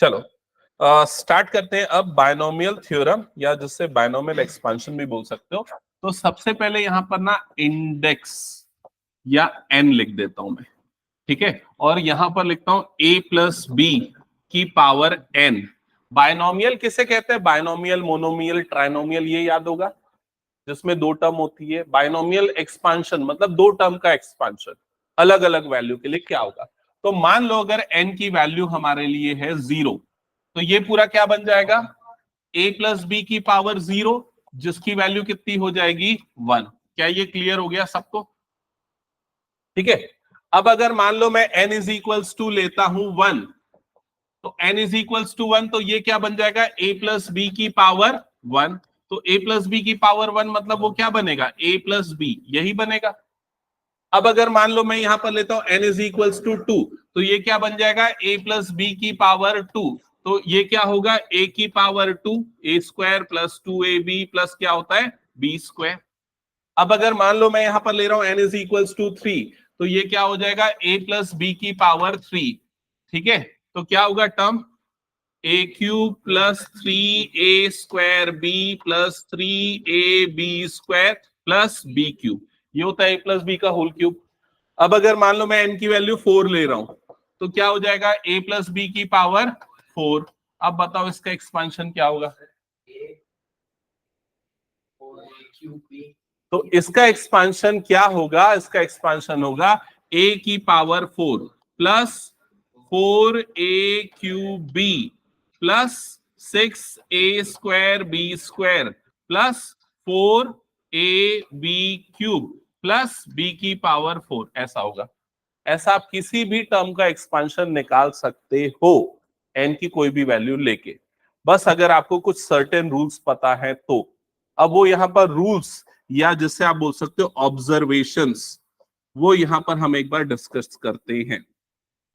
चलो स्टार्ट करते हैं अब बायनोमियल थ्योरम, या जिससे बायनोमियल एक्सपांशन भी बोल सकते हो। तो सबसे पहले यहां पर ना इंडेक्स या एन लिख देता हूं मैं, ठीक है, और यहां पर लिखता हूं a प्लस बी की पावर n। बायनोमियल किसे कहते हैं? बायनोमियल, मोनोमियल, ट्राइनोमियल, ये याद होगा, जिसमें दो टर्म होती है। बायनोमियल एक्सपांशन मतलब दो टर्म का एक्सपांशन अलग अलग वैल्यू के लिए क्या होगा। तो मान लो अगर n की वैल्यू हमारे लिए है 0, तो ये पूरा क्या बन जाएगा? a प्लस बी की पावर 0, जिसकी वैल्यू कितनी हो जाएगी? 1। क्या ये क्लियर हो गया सबको? ठीक है। अब अगर मान लो मैं n इज इक्वल्स टू लेता हूं 1, तो n इज इक्वल्स टू 1, तो ये क्या बन जाएगा? a प्लस बी की पावर 1। तो a प्लस बी की पावर 1 मतलब वो क्या बनेगा? a प्लस बी, यही बनेगा। अब अगर मान लो मैं यहां पर लेता हूं n इज इक्वल्स टू 2, तो ये क्या बन जाएगा? a प्लस बी की पावर 2। तो ये क्या होगा? a की power 2, a square plus 2ab plus क्या होता है? b square. अब अगर मान लो मैं यहां पर ले रहा हूं n इज इक्वल्स टू 3, तो ये क्या हो जाएगा? a प्लस बी की पावर 3। ठीक है, तो क्या होगा term? a cube plus 3a square b plus 3ab square plus b cube, ये होता है a प्लस बी का होल क्यूब। अब अगर मान लो मैं n की वैल्यू 4 ले रहा हूं, तो क्या हो जाएगा? a प्लस बी की पावर 4। अब बताओ इसका एक्सपांशन क्या होगा? तो इसका एक्सपांशन क्या होगा? इसका एक्सपांशन होगा a की power 4 plus 4a cube b plus 6a square b square plus 4ab cube plus b की पावर 4, ऐसा होगा। ऐसा आप किसी भी टर्म का एक्सपांशन निकाल सकते हो n की कोई भी वैल्यू लेके, बस अगर आपको कुछ सर्टेन रूल्स पता है तो। अब वो यहां पर रूल्स, या जिससे आप बोल सकते हो ऑब्जर्वेशंस, वो यहां पर हम एक बार डिस्कस करते हैं।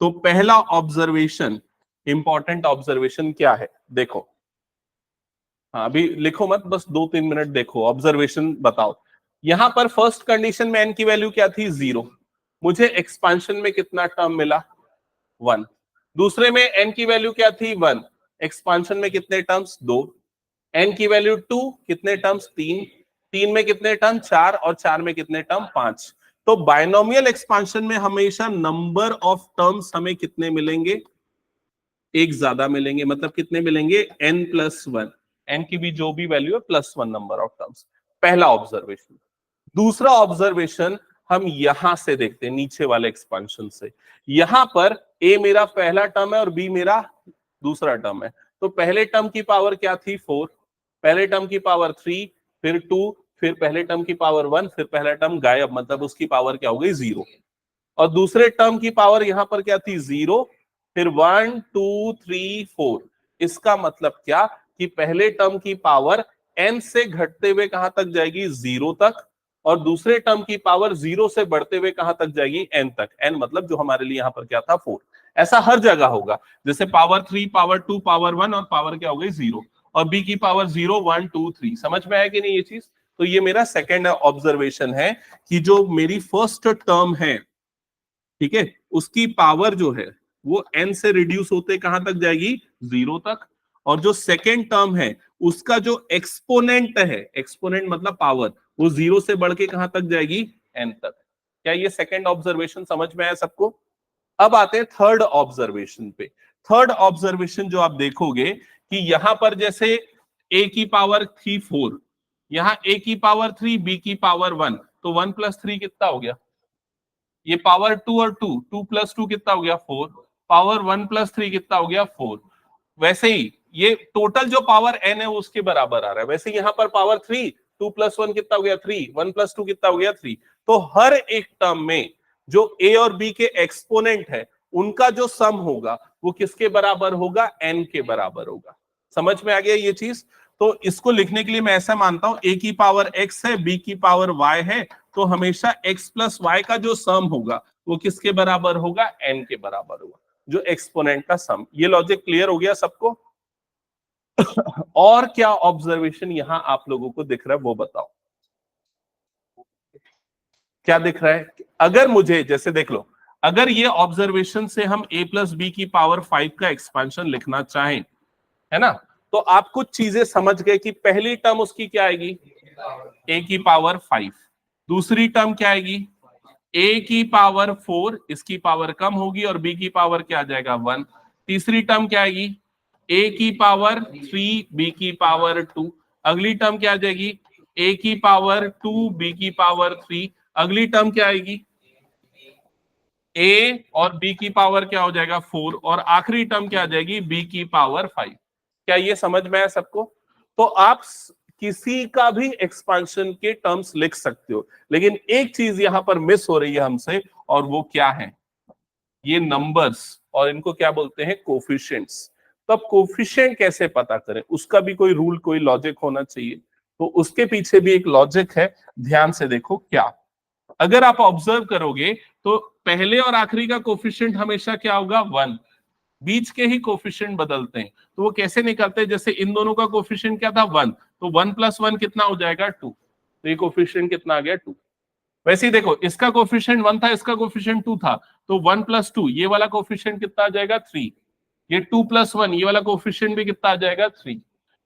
तो पहला ऑब्जर्वेशन, इंपॉर्टेंट ऑब्जर्वेशन क्या है? देखो, हाँ अभी लिखो मत, बस 2-3 मिनट देखो, ऑब्जर्वेशन बताओ। यहां पर फर्स्ट कंडीशन में n की वैल्यू क्या थी? 0। मुझे एक्सपांशन में कितना टर्म मिला? 1। दूसरे में n की वैल्यू क्या थी? 1। एक्सपांशन में कितने टर्म्स? 2। n की वैल्यू 2, कितने टर्म्स? 3। 3 में कितने टर्म? 4। और 4 में कितने टर्म? 5। तो बायनोमियल एक्सपांशन में हमेशा नंबर ऑफ टर्म्स हमें कितने मिलेंगे? एक ज्यादा मिलेंगे। मतलब कितने मिलेंगे? n plus 1। n की भी जो भी वैल्यू है प्लस 1 नंबर ऑफ टर्म्स। पहला ऑब्जर्वेशन। दूसरा ऑब्जर्वेशन हम यहां से देखते हैं, नीचे वाले एक्सपांशन से। यहां पर a मेरा पहला टर्म है और b मेरा दूसरा टर्म है। तो पहले टर्म की पावर क्या थी? 4। पहले टर्म की पावर 3, फिर 2, फिर पहले टर्म की पावर 1, फिर पहला टर्म गायब, मतलब उसकी पावर क्या हो गई? 0। और दूसरे टर्म की पावर यहां पर क्या थी? 0, फिर 1 2 3 4। इसका मतलब क्या कि पहले टर्म की पावर n से घटते हुए कहां तक जाएगी? 0 तक, और दूसरे टर्म की पावर 0 से बढ़ते हुए कहां तक जाएगी? n तक। n मतलब जो हमारे लिए यहां पर क्या था? 4। ऐसा हर जगह होगा, जैसे पावर 3, पावर 2, पावर 1, और पावर क्या हो गई? 0, और b की पावर 0 1 2 3। समझ में आया कि नहीं ये चीज? तो ये मेरा सेकेंड ऑब्जर्वेशन है कि जो मेरी फर्स्ट टर्म है, ठीक है, उसकी पावर जो है वो n से रिड्यूस होते कहां तक जाएगी? 0 तक। और जो सेकेंड टर्म है उसका जो एक्सपोनेंट है, एक्सपोनेंट मतलब पावर, वो 0 से बढ़ के कहां तक जाएगी? n तक। क्या ये सेकेंड ऑब्जर्वेशन समझ में आया सबको? अब आते हैं थर्ड ऑब्जर्वेशन पे। थर्ड ऑब्जर्वेशन जो आप देखोगे कि यहां पर जैसे a की पावर थी 4, यहां a की पावर 3, b की पावर 1, तो 1 प्लस 3 कितना हो गया? ये पावर 2 और 2, 2 प्लस 2 कितना हो गया? 4। पावर 1 प्लस 3 कितना हो गया? 4। वैसे ही ये टोटल जो पावर n है उसके बराबर आ रहा है। वैसे यहाँ पर पावर 3, 2 प्लस 1 कितना हो गया? 3, 1 प्लस 2 कितना हो गया? 3। तो हर एक टर्म में जो a और b के एक्सपोनेंट है उनका जो सम होगा वो किसके बराबर होगा? n के बराबर होगा। समझ में आ गया ये चीज? तो इसको लिखने के लिए मैं ऐसा मानता हूं, a की पावर x है, b की पावर y है, तो हमेशा x प्लस y का जो सम होगा वो किसके बराबर होगा? n के बराबर होगा, जो एक्सपोनेंट का सम। ये लॉजिक क्लियर हो गया सबको? और क्या ऑब्जर्वेशन यहां आप लोगों को दिख रहा है वो बताओ, क्या दिख रहा है? अगर मुझे, जैसे देख लो, अगर ये ऑब्जर्वेशन से हम a प्लस बी की पावर 5 का एक्सपांशन लिखना चाहें, है ना, तो आप कुछ चीजें समझ गए कि पहली टर्म उसकी क्या आएगी, a की पावर 5, दूसरी टर्म क्या आएगी, a की पावर 4, इसकी पावर कम होगी और b की पावर क्या आ जाएगा 1, तीसरी टर्म क्या आएगी, a की पावर 3, b की पावर 2, अगली टर्म क्या आ जाएगी, a की पावर 2, b की पावर 3, अगली टर्म क्या आएगी, a और b की पावर क्या हो जाएगा 4, और आखिरी टर्म क्या आ जाएगी, b की पावर 5। क्या ये समझ में आया सबको? तो आप किसी का भी एक्सपांशन के टर्म्स लिख सकते हो, लेकिन एक चीज यहां पर मिस हो रही है हमसे, और वो क्या है, ये नंबर्स, और इनको क्या बोलते हैं, कोफिशिएंट्स। तो अब कोफिशिएंट कैसे पता करें, उसका भी कोई रूल, कोई लॉजिक होना चाहिए। तो उसके पीछे भी एक लॉजिक है, ध्यान से देखो क्या। अगर आप ऑब्जर्व करोगे तो पहले और आखिरी का कोफिशिएंट हमेशा क्या होगा, 1, बीच के ही कोफिशिएंट बदलते हैं। तो वो कैसे निकलते हैं, जैसे इन दोनों का कोफिशिएंट क्या था 1, तो 1 + 1 कितना हो जाएगा 2, तो ये कोफिशिएंट कितना आ गया 2। वैसे ही देखो, इसका कोफिशिएंट 1 था, इसका कोफिशिएंट 2 था, तो 1 + 2 ये वाला कोफिशिएंट कितना आ जाएगा 3, ये 2 + 1 ये वाला कोफिशिएंट भी कितना आ जाएगा 3।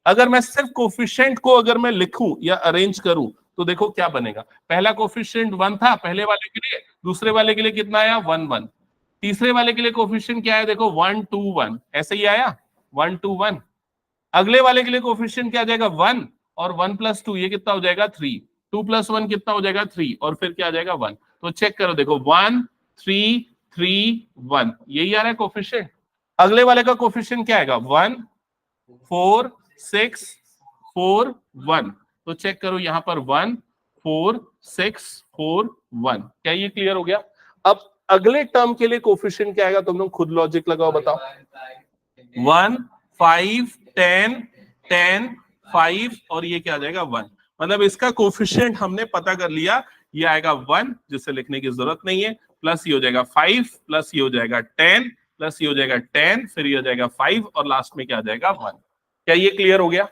अगर मैं सिर्फ कोफिशिएंट को अगर मैं लिखूं या अरेंज करूं तो देखो क्या बनेगा, पहला कोफिशिएंट 1 था पहले वाले के लिए, दूसरे वाले के लिए कितना आया 1 1, तीसरे वाले के लिए कोफिशिएंट क्या है, देखो 1 2 1, ऐसे ही आया 1 2 1। अगले वाले के लिए कोफिशिएंट क्या आ जाएगा 1, और 1 + 2 ये कितना हो जाएगा 3, 2 + 1 कितना हो जाएगा 3, और फिर क्या आ जाएगा 1। तो चेक करो, देखो 1 3 3 1, यही आ रहा है कोफिशिएंट। अगले वाले का कोफिशिएंट क्या आएगा 1 4 6 4 1, तो चेक करो यहां पर 1 4 6 4 1। क्या ये क्लियर हो गया? अब अगले टर्म के लिए कोफिशिएंट क्या आएगा, तुम लोग खुद लॉजिक लगाओ, बताओ। 1 5 10 10 5, और ये क्या आ जाएगा 1। मतलब इसका कोफिशिएंट हमने पता कर लिया, ये आएगा 1, जिसे लिखने की जरूरत नहीं है, प्लस ये हो जाएगा 5, प्लस ये हो जाएगा 10, प्लस ये हो जाएगा 10, फिर ये हो जाएगा 5, और लास्ट में क्या आ जाएगा 1। क्या ये क्लियर हो गया?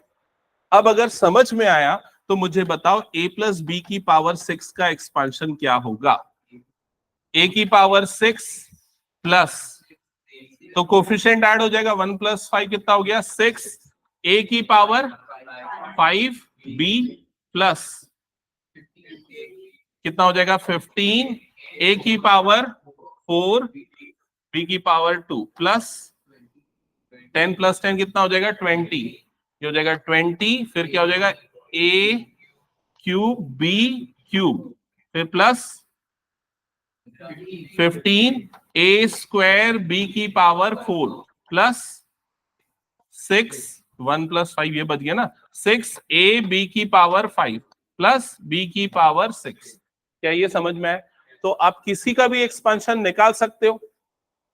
अब अगर समझ में आया तो मुझे बताओ a + b की पावर 6 का एक्सपांशन क्या होगा, a की पावर 6 प्लस, तो कोफिशिएंट ऐड हो जाएगा 1 + 5 कितना हो गया 6, a की पावर 5 b प्लस कितना हो जाएगा 15, a की पावर 4 b की पावर 2 प्लस 10 + 10 कितना हो जाएगा 20, ये हो जाएगा 20, फिर क्या हो जाएगा a क्यूब b क्यूब, फिर प्लस 15 a² b की पावर 4 प्लस 6, 1 + 5 ये बच गया ना, 6 a b की पावर 5 प्लस b की पावर 6। क्या ये समझ में आए? तो आप किसी का भी एक्सपांशन निकाल सकते हो,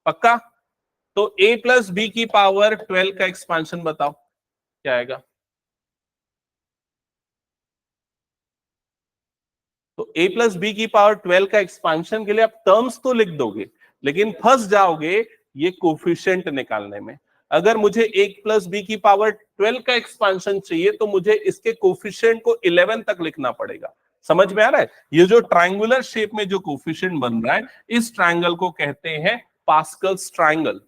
पक्का? तो a + b की पावर 12 का एक्सपांशन बताओ क्या आएगा। तो a + b की पावर 12 का एक्सपांशन के लिए आप टर्म्स तो लिख दोगे, लेकिन फंस जाओगे ये कोफिशिएंट निकालने में। अगर मुझे a + b की पावर 12 का एक्सपांशन चाहिए तो मुझे इसके कोफिशिएंट को 11 तक लिखना पड़ेगा। समझ में आ रहा है? ये जो ट्रायंगुलर शेप में जो कोफिशिएंट बन रहा है, इस ट्रायंगल को कहते हैं पास्कल्स ट्रायंगल,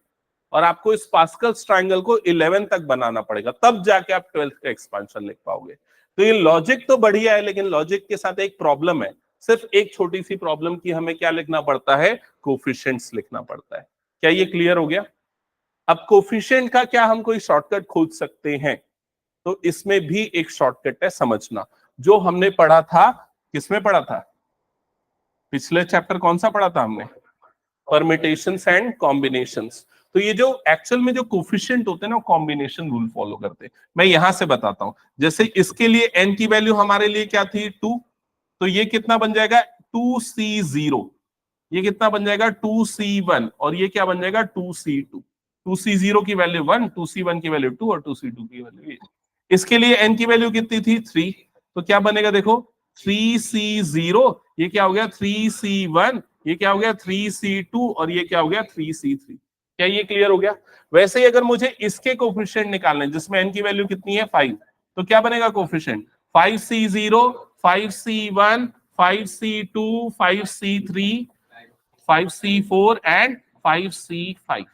और आपको इस पास्कल्स ट्रायंगल को 11 तक बनाना पड़ेगा, तब जाके आप 12th का एक्सपांशन लिख पाओगे। तो ये लॉजिक तो बढ़िया है, लेकिन लॉजिक के साथ एक प्रॉब्लम है, सिर्फ एक छोटी सी प्रॉब्लम की हमें क्या लिखना पड़ता है, कोफिशिएंट्स लिखना पड़ता है। क्या ये क्लियर हो गया? अब कोफिशिएंट का क्या हम कोई शॉर्टकट खोज सकते हैं? तो इसमें भी एक शॉर्टकट है, समझना। जो हमने पढ़ा था, किसमें पढ़ा था, पिछले चैप्टर कौन सा पढ़ा था हमने, परमिटेशंस एंड कॉम्बिनेशंस। तो ये जो एक्चुअल में जो कोफिशिएंट होते हैं ना, कॉम्बिनेशन रूल फॉलो करते हैं। मैं यहां से बताता हूं, जैसे इसके लिए n की वैल्यू हमारे लिए क्या थी 2, तो ये कितना बन जाएगा 2c0, ये कितना बन जाएगा 2c1, और ये क्या बन जाएगा 2c2। 2c0 की वैल्यू 1, 2c1 की वैल्यू 2, और 2c2 की वैल्यू 8। इसके लिए n की वैल्यू कितनी थी 3, तो क्या बनेगा देखो 3c0, ये क्या हो गया 3c1, ये क्या हो गया 3c2, और ये क्या हो गया 3c3। क्या ये क्लियर हो गया? वैसे ही अगर मुझे इसके कोफिशिएंट निकालने हैं, जिसमें n की वैल्यू कितनी है 5, तो क्या बनेगा coefficient 5c0 5c1 5c2 5c3 5C4 and 5C5।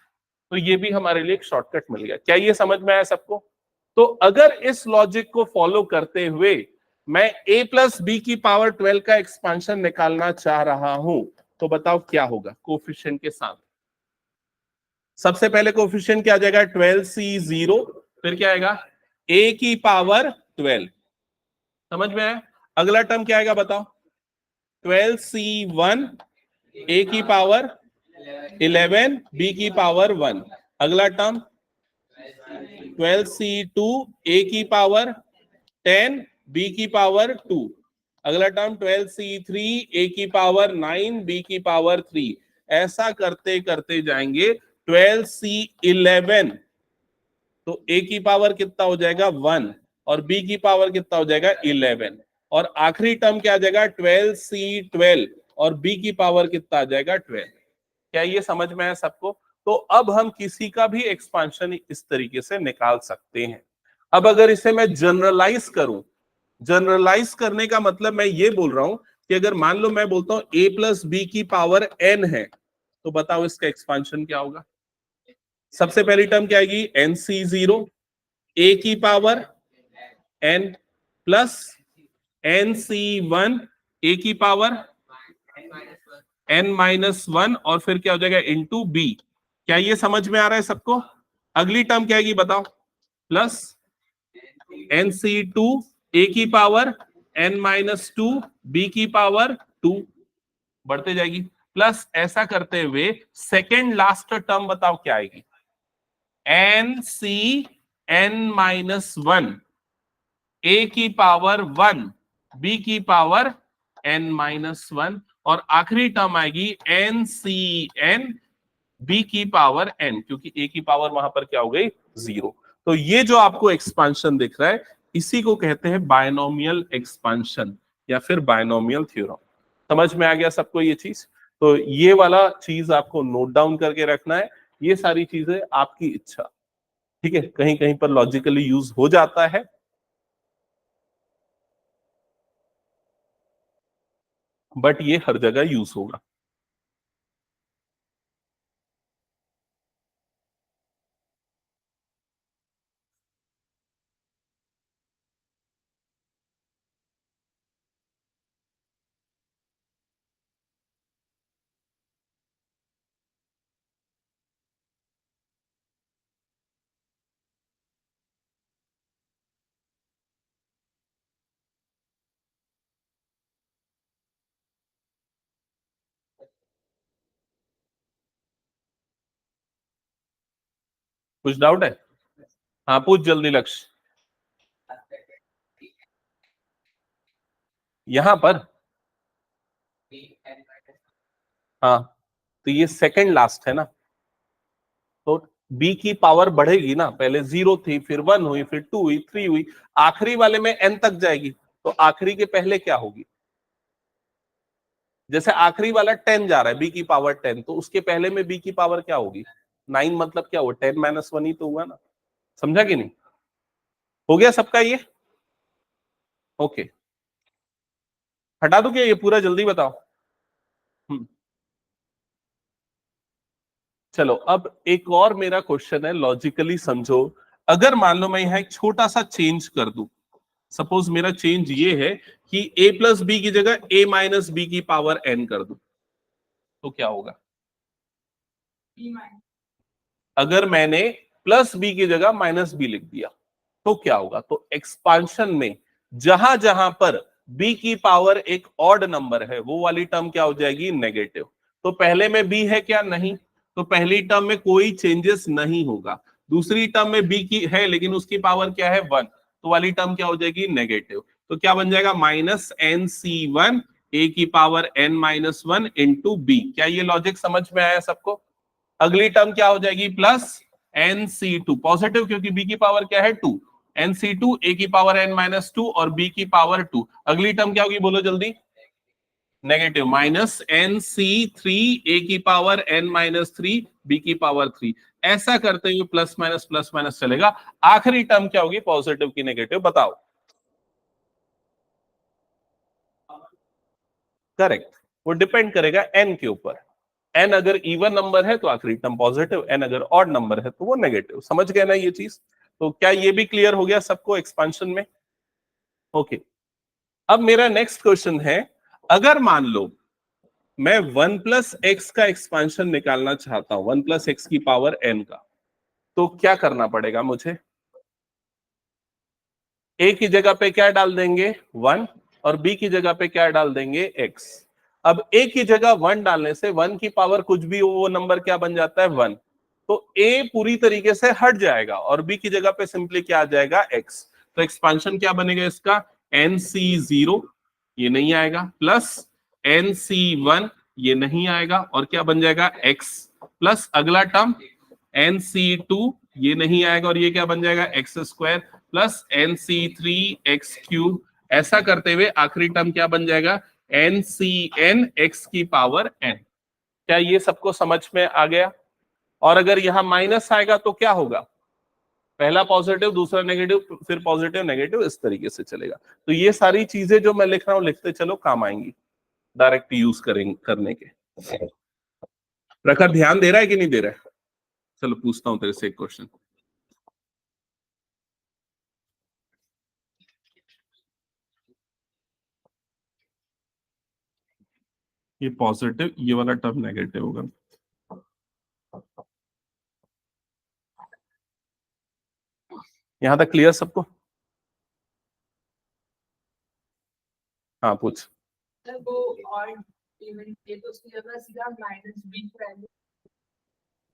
तो ये भी हमारे लिए एक शॉर्टकट मिल गया। क्या ये समझ में आया सबको? तो अगर इस लॉजिक को फॉलो करते हुए मैं a प्लस बी की पावर 12 का एक्सपांशन निकालना चाह रहा हूं, तो बताओ क्या होगा कोफिशिएंट के साथ। सबसे पहले कोफिशिएंट क्या आ जाएगा 12C0, फिर क्या आएगा a की पावर 12। समझ में आया? अगला टर्म क्या आएगा बताओ 12C1 a की पावर 11 b की पावर 1। अगला टर्म 12C2 a की पावर 10 b की पावर 2। अगला टर्म 12C3 a की पावर 9 b की पावर 3। ऐसा करते करते जाएंगे 12C11, तो a की पावर कितना हो जाएगा 1 और b की पावर कितना हो जाएगा 11, और आखिरी टर्म क्या आ जाएगा 12C12 और b की पावर कितना आ जाएगा 12। क्या ये समझ में है सबको? तो अब हम किसी का भी एक्सपांशन इस तरीके से निकाल सकते हैं। अब अगर इसे मैं जनरलाइज करूं, जनरलाइज करने का मतलब मैं ये बोल रहा हूं कि अगर मान लो मैं बोलता हूं a प्लस बी की पावर n है, तो बताओ इसका एक्सपांशन क्या होगा। सबसे पहली टर्म क्या आएगी nc0 a की power n plus nc1 a की पावर n-1 और फिर क्या हो जाएगा इंटू बी। क्या ये समझ में आ रहा है सबको? अगली टर्म क्या आएगी बताओ प्लस nc2 a की पावर n-2 b की पावर 2 बढ़ते जाएगी, प्लस ऐसा करते हुए सेकेंड लास्ट टर्म बताओ क्या आएगी nc(n-1) a की पावर 1 b की पावर n-1 और आखिरी टर्म आएगी ncn b की पावर n, क्योंकि a की पावर वहां पर क्या हो गई 0। तो ये जो आपको एक्सपांशन दिख रहा है इसी को कहते हैं बायनोमियल एक्सपांशन या फिर बायनोमियल थ्योरम। समझ में आ गया सबको ये चीज? तो ये वाला चीज आपको नोट डाउन करके रखना है। ये सारी चीजें आपकी इच्छा, ठीक है, कहीं कहीं पर लॉजिकली यूज हो जाता है, बट ये हर जगह यूज होगा। कुछ डाउट है? हाँ पूछ जल्दी लक्ष्य। यहां पर हाँ, तो ये सेकंड लास्ट है ना, तो बी की पावर बढ़ेगी ना, पहले 0 थी फिर 1 हुई फिर 2 हुई 3 हुई, आखिरी वाले में n तक जाएगी, तो आखिरी के पहले क्या होगी। जैसे आखिरी वाला 10 जा रहा है बी की पावर 10, तो उसके पहले में बी की पावर क्या होगी 9, मतलब क्या हुआ 10-1 ही तो हुआ ना। समझा कि नहीं? हो गया सबका ये? ओके, हटा दो क्या ये पूरा, जल्दी बताओ। हम्म, चलो अब एक और मेरा क्वेश्चन है, लॉजिकली समझो। अगर मान लो मैं यहां एक छोटा सा चेंज कर दूं, सपोज मेरा चेंज ये है कि a प्लस बी की जगह a माइनस बी की पावर n कर दूं, तो क्या होगा। अगर मैंने प्लस बी की जगह माइनस बी लिख दिया तो क्या होगा। तो एक्सपांशन में जहां जहां पर b की पावर एक ऑड नंबर है वो वाली टर्म क्या हो जाएगी नेगेटिव। तो पहले में b है क्या, नहीं, तो पहली टर्म में कोई चेंजेस नहीं होगा। दूसरी टर्म में b की है लेकिन उसकी पावर क्या है 1, तो वाली टर्म क्या हो जाएगी नेगेटिव। तो क्या बन जाएगा -nc1 a की पावर n-1 इंटू बी। क्या ये लॉजिक समझ में आया सबको? अगली टर्म क्या हो जाएगी +nc2 पॉजिटिव, क्योंकि b की पावर क्या है 2, nc2 a की पावर n-2 और b की पावर 2। अगली टर्म क्या होगी बोलो जल्दी, नेगेटिव -nc3 a की पावर n-3 b की पावर 3। ऐसा करते हुए प्लस माइनस चलेगा, आखिरी टर्म क्या होगी पॉजिटिव की नेगेटिव, बताओ। करेक्ट, वो डिपेंड करेगा n के ऊपर। एन अगर इवन नंबर है तो आखिरी टर्म पॉजिटिव, एन अगर ऑड नंबर है तो वो नेगेटिव। समझ गए ना ये चीज? तो क्या ये भी क्लियर हो गया सबको एक्सपांशन में? ओके। अब मेरा नेक्स्ट क्वेश्चन है, अगर मान लो मैं 1 प्लस एक्स का एक्सपांशन निकालना चाहता हूं, 1 प्लस एक्स की पावर एन का, तो क्या करना पड़ेगा मुझे? ए की जगह पे क्या डाल देंगे? 1, और बी की जगह पे क्या डाल देंगे? x। अब ए की जगह 1 डालने से 1 की पावर कुछ भी हो वो नंबर क्या बन जाता है? 1। तो ए पूरी तरीके से हट जाएगा और बी की जगह पे सिंपली क्या आ जाएगा? x। तो एक्सपांशन क्या बनेगा इसका? nc0 ये नहीं आएगा, प्लस nc1 ये नहीं आएगा, और क्या बन जाएगा? x प्लस अगला टर्म nc2 ये नहीं आएगा, और ये क्या बन जाएगा? X square plus nc3 x cube. ऐसा करते हुए आखिरी टर्म क्या बन जाएगा? ncn x की पावर n। क्या ये सबको समझ में आ गया? और अगर यहां माइनस आएगा तो क्या होगा? पहला पॉजिटिव, दूसरा नेगेटिव, फिर पॉजिटिव नेगेटिव, इस तरीके से चलेगा। तो ये सारी चीजें जो मैं लिख रहा हूं लिखते चलो, काम आएंगी डायरेक्ट यूज करने के। प्रखर ध्यान दे रहा है कि नहीं दे रहा है? चलो पूछता हूं तेरे से एक क्वेश्चन। ये पॉजिटिव, ये वाला टर्म नेगेटिव होगा। यहां तक क्लियर सबको? हाँ पूछ।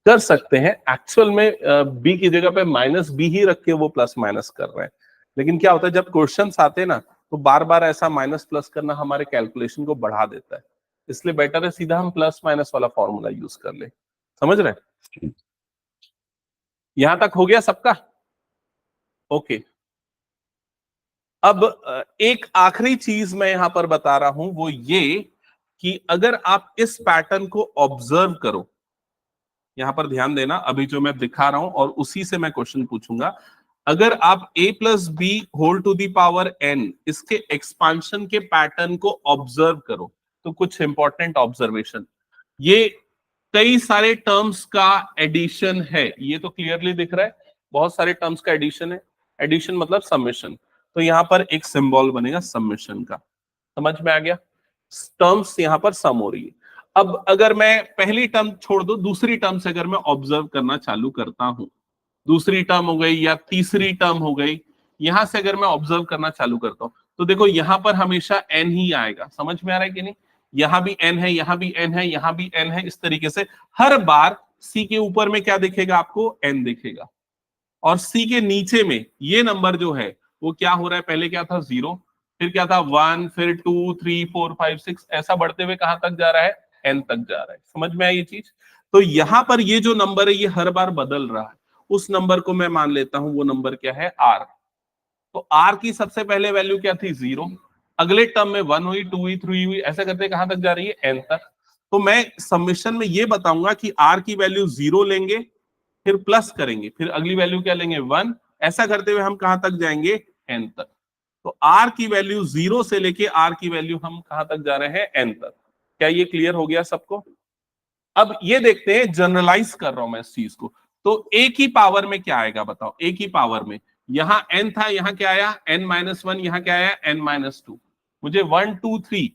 कर सकते हैं, एक्चुअल में बी की जगह पे माइनस बी ही रख के वो प्लस माइनस कर रहे हैं, लेकिन क्या होता है जब क्वेश्चंस आते हैं ना तो बार बार ऐसा माइनस प्लस करना हमारे कैलकुलेशन को बढ़ा देता है, इसलिए बेटर है सीधा हम प्लस माइनस वाला फॉर्मूला यूज कर ले। समझ रहे? यहां तक हो गया सबका? ओके। अब एक आखिरी चीज मैं यहां पर बता रहा हूं, वो ये कि अगर आप इस पैटर्न को ऑब्जर्व करो, यहां पर ध्यान देना, अभी जो मैं दिखा रहा हूं और उसी से मैं क्वेश्चन पूछूंगा। अगर आप a plus B whole to the power n इसके एक्सपांशन के पैटर्न को ऑब्जर्व करो तो कुछ इंपॉर्टेंट ऑब्जर्वेशन, ये कई सारे टर्म्स का एडिशन है, ये तो क्लियरली दिख रहा है, बहुत सारे टर्म्स का एडिशन है। एडिशन मतलब समेशन, तो यहां पर एक सिंबल बनेगा समेशन का। समझ में आ गया? टर्म्स यहां पर सम हो रही है। अब अगर मैं पहली टर्म छोड़ दो, दूसरी टर्म से अगर मैं ऑब्जर्व करना चालू करता हूं, दूसरी टर्म हो गई या तीसरी टर्म हो गई, यहां से अगर मैं ऑब्जर्व करना चालू करता हूं तो देखो यहां पर हमेशा n ही आएगा। समझ में आ रहा है कि नहीं? यहां भी n है, यहां भी n है, यहां भी n है, इस तरीके से हर बार c के ऊपर में क्या दिखेगा आपको? n दिखेगा, और c के नीचे में ये नंबर जो है वो क्या हो रहा है? पहले क्या था? 0, फिर क्या था? 1, फिर 2, 3, 4, 5, 6, ऐसा बढ़ते हुए कहां तक जा रहा है? n तक जा रहा है। समझ में आई ये चीज? तो यहां पर ये जो नंबर है ये हर बार बदल रहा है, उस नंबर को मैं मान लेता हूं वो नंबर क्या है? r। तो r की सबसे पहले वैल्यू क्या थी? 0। अगले टर्म में 1 हुई, 2 हुई, 3 हुई, ऐसा करते कहां तक जा रही है? n तक। तो मैं सबमिशन में ये बताऊंगा कि r की वैल्यू 0 लेंगे, फिर प्लस करेंगे, फिर अगली वैल्यू क्या लेंगे? 1। ऐसा करते हुए हम कहां तक जाएंगे? n तक। तो r की वैल्यू 0 से लेके r की वैल्यू हम कहां तक जा रहे हैं? n तक। क्या ये क्लियर हो गया सबको? अब ये देखते हैं, जनरलाइज कर रहा हूं मैं इस चीज को, तो a की पावर में क्या आएगा बताओ? a की पावर में यहां n था, यहां क्या आया? n-1, यहां क्या आया? n-2। मुझे 1, 2, 3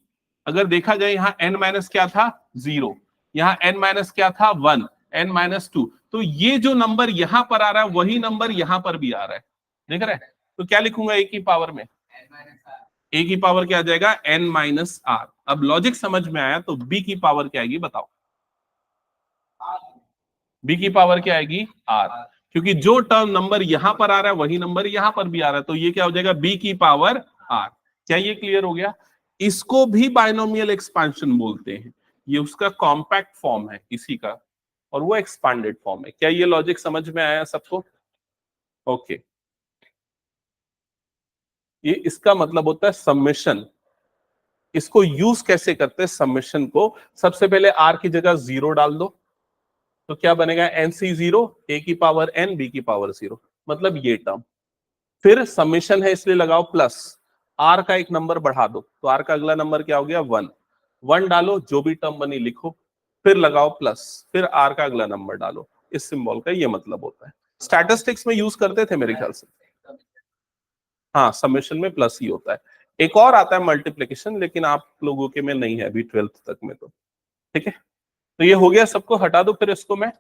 अगर देखा जाए, यहां n माइनस क्या था? 0, यहां n माइनस क्या था? 1, n-2। तो ये जो नंबर यहां पर आ रहा है वही नंबर यहां पर भी आ रहा है, देख रहे हैं? तो क्या लिखूंगा a की पावर में? a की पावर क्या आ जाएगा? n-r। अब लॉजिक समझ में आया, तो b की पावर क्या आएगी बताओ? b की पावर क्या आएगी? r, क्योंकि जो टर्म नंबर यहां पर आ रहा है वही नंबर यहां पर भी आ रहा है, तो ये क्या हो जाएगा? b की पावर r। क्या ये क्लियर हो गया? इसको भी बाइनोमियल एक्सपांशन बोलते हैं, ये उसका कॉम्पैक्ट फॉर्म है इसी का, और वो एक्सपांडेड फॉर्म है। क्या ये लॉजिक समझ में आया सबको? ओके। ये इसका मतलब होता है समेशन। इसको यूज कैसे करते हैं समेशन को? सबसे पहले r की जगह 0 डाल दो, तो क्या बनेगा? nc0, a की पावर n, b की पावर 0, मतलब ये टर्म। फिर समेशन है इसलिए लगाओ प्लस, r का एक नंबर बढ़ा दो, तो r का अगला नंबर क्या हो गया? 1। 1 डालो, जो भी टर्म बनी लिखो, फिर लगाओ प्लस, फिर आर का अगला नंबर डालो। इस सिंबल का ये मतलब होता है। स्टैटिस्टिक्स में यूज करते थे मेरे ख्याल से। हाँ, समेशन में प्लस ही होता है। एक और आता है मल्टीप्लिकेशन, लेकिन आप लोगों के में नहीं है अभी 12th तक में। तो ठीक है, तो ये हो गया, सबको हटा दो फिर इसको मैं।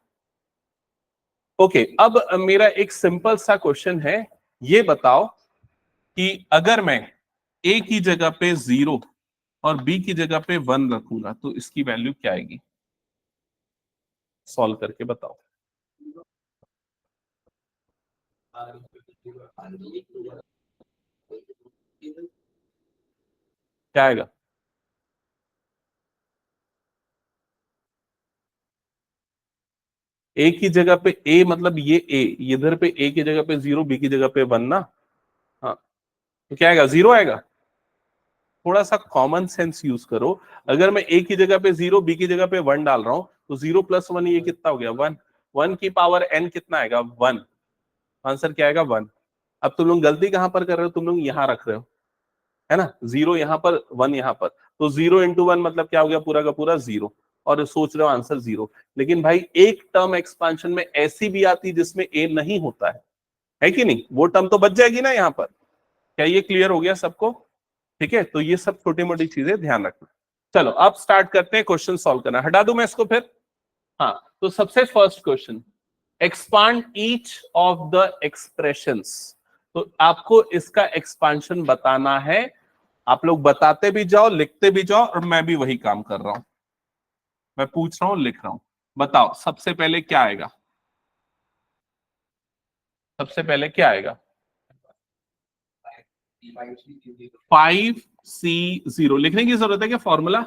ओके, अब मेरा एक सिंपल सा क्वेश्चन है, ये बताओ कि अगर मैं ए की जगह पे 0 और बी की जगह पे 1 रखूंगा तो इसकी वैल्यू क्या आएगी? सॉल्व करके बताओ। क्या आएगा? ए की जगह पे ए, मतलब ये ए, इधर पे ए की जगह पे 0, बी की जगह पे 1 ना। हाँ, तो क्या आएगा? 0 आएगा। थोड़ा सा कॉमन सेंस यूज करो। अगर मैं ए की जगह पे 0, बी की जगह पे 1 डाल रहा हूं तो 0 + 1 ये कितना हो गया? 1। 1 की पावर n कितना आएगा? 1। आंसर क्या आएगा? 1। अब तुम लोग गलती कहां पर कर रहे हो? तुम लोग यहां रख रहे हो, है ना, 0 यहां पर, 1 यहां पर, तो 0 × 1 मतलब क्या हो गया? पूरा का पूरा 0। और सोच रहे हो आंसर 0। लेकिन भाई एक टर्म एक्सपांशन में ऐसी भी आती जिसमें ए नहीं होता है कि नहीं? वो टर्म तो बच जाएगी ना यहाँ पर। क्या ये क्लियर हो गया सबको? ठीक है, तो ये सब छोटी मोटी चीजें ध्यान रखना। चलो अब स्टार्ट करते हैं क्वेश्चन सॉल्व करना। हटा दूं मैं इसको फिर? हाँ, तो सबसे first question, expand each of the expressions. तो आपको इसका एक्सपांशन बताना है। आप लोग बताते भी जाओ, लिखते भी जाओ, और मैं भी वही काम कर रहा हूं। मैं पूछ रहा हूं, लिख रहा हूं। बताओ सबसे पहले क्या आएगा? सबसे पहले क्या आएगा? 5c0 लिखने की जरूरत है क्या फॉर्मूला?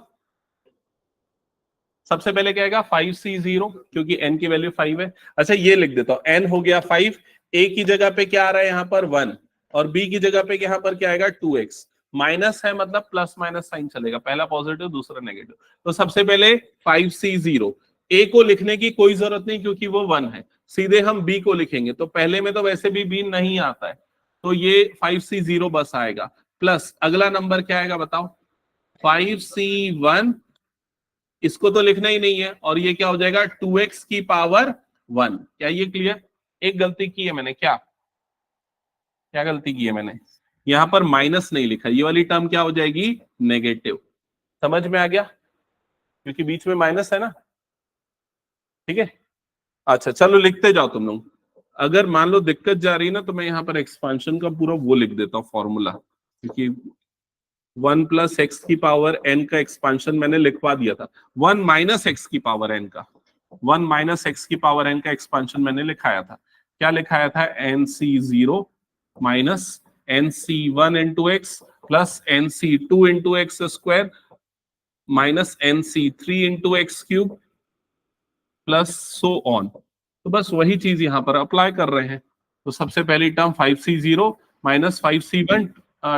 सबसे पहले क्या आएगा? 5c0, क्योंकि n की वैल्यू 5 है। अच्छा, ये लिख देता हूं, n हो गया 5। a की जगह पे क्या आ रहा है यहाँ पर? 1। और b की जगह पे यहाँ पर क्या आएगा? 2x। माइनस है मतलब प्लस माइनस साइन चलेगा, पहला पॉजिटिव दूसरा नेगेटिव। तो सबसे पहले 5c0, a को लिखने की कोई जरूरत नहीं क्योंकि वो 1 है, सीधे हम b को लिखेंगे। तो पहले में तो वैसे भी b नहीं आता है, तो ये 5c0 बस आएगा। प्लस अगला नंबर क्या आएगा बताओ? 5c1, इसको तो लिखना ही नहीं है, और ये क्या हो जाएगा? 2x की पावर 1। क्या ये क्लियर? एक गलती की है मैंने, क्या क्या गलती की है मैंने? यहां पर माइनस नहीं लिखा, ये वाली टर्म क्या हो जाएगी? नेगेटिव। समझ में आ गया? क्योंकि बीच में माइनस है ना। ठीक है, अच्छा चलो लिखते जाओ तुम लोग। अगर मान लो दिक्कत जा रही है ना, तो मैं यहाँ पर एक्सपांशन का पूरा वो लिख देता हूँ फॉर्मूला, क्योंकि 1 + x की पावर n का एक्सपांशन मैंने लिखवा दिया था। 1 - x की पावर n का, 1 - x की पावर n का एक्सपांशन मैंने लिखाया था। क्या लिखाया था? nc0 minus nc1 × x plus nc2 × x² minus nc3 × x³ plus so on. तो बस वही चीज यहां पर अप्लाई कर रहे हैं। तो सबसे पहली term 5c0 minus 5c1,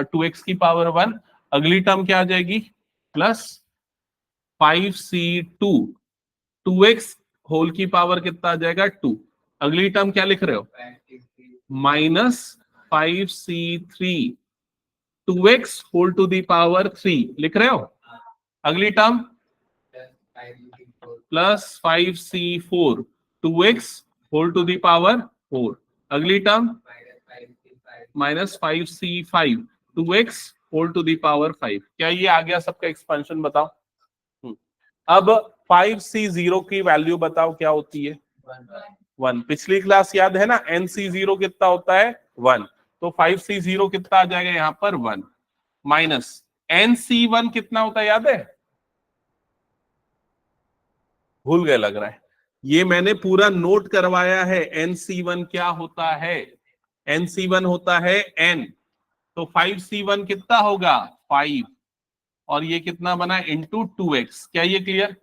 2x की पावर 1। अगली टर्म क्या आ जाएगी? प्लस 5c2, 2x होल की पावर कितना आ जाएगा? 2। अगली टर्म क्या लिख रहे हो? Minus 5c3, 2x whole to the power 3 लिख रहे हो। अगली term plus 5c4, 2x whole to the power 4। अगली term minus 5c5, 2x whole to the power 5। क्या ये आ गया सबका एक्सपेंशन? बताओ। अब 5c0 की वैल्यू बताओ क्या होती है? 1। पिछली क्लास याद है ना, nc0 कितना होता है? 1। तो 5c0 कितना आ जाएगा यहाँ पर? 1 माइनस nc1 कितना होता है याद है? भूल गए लग रहा है। ये मैंने पूरा नोट करवाया है। nc1 क्या होता है? nc1 होता है n। तो 5c1 कितना होगा? 5। और ये कितना बना? Into 2x। क्या ये क्लियर?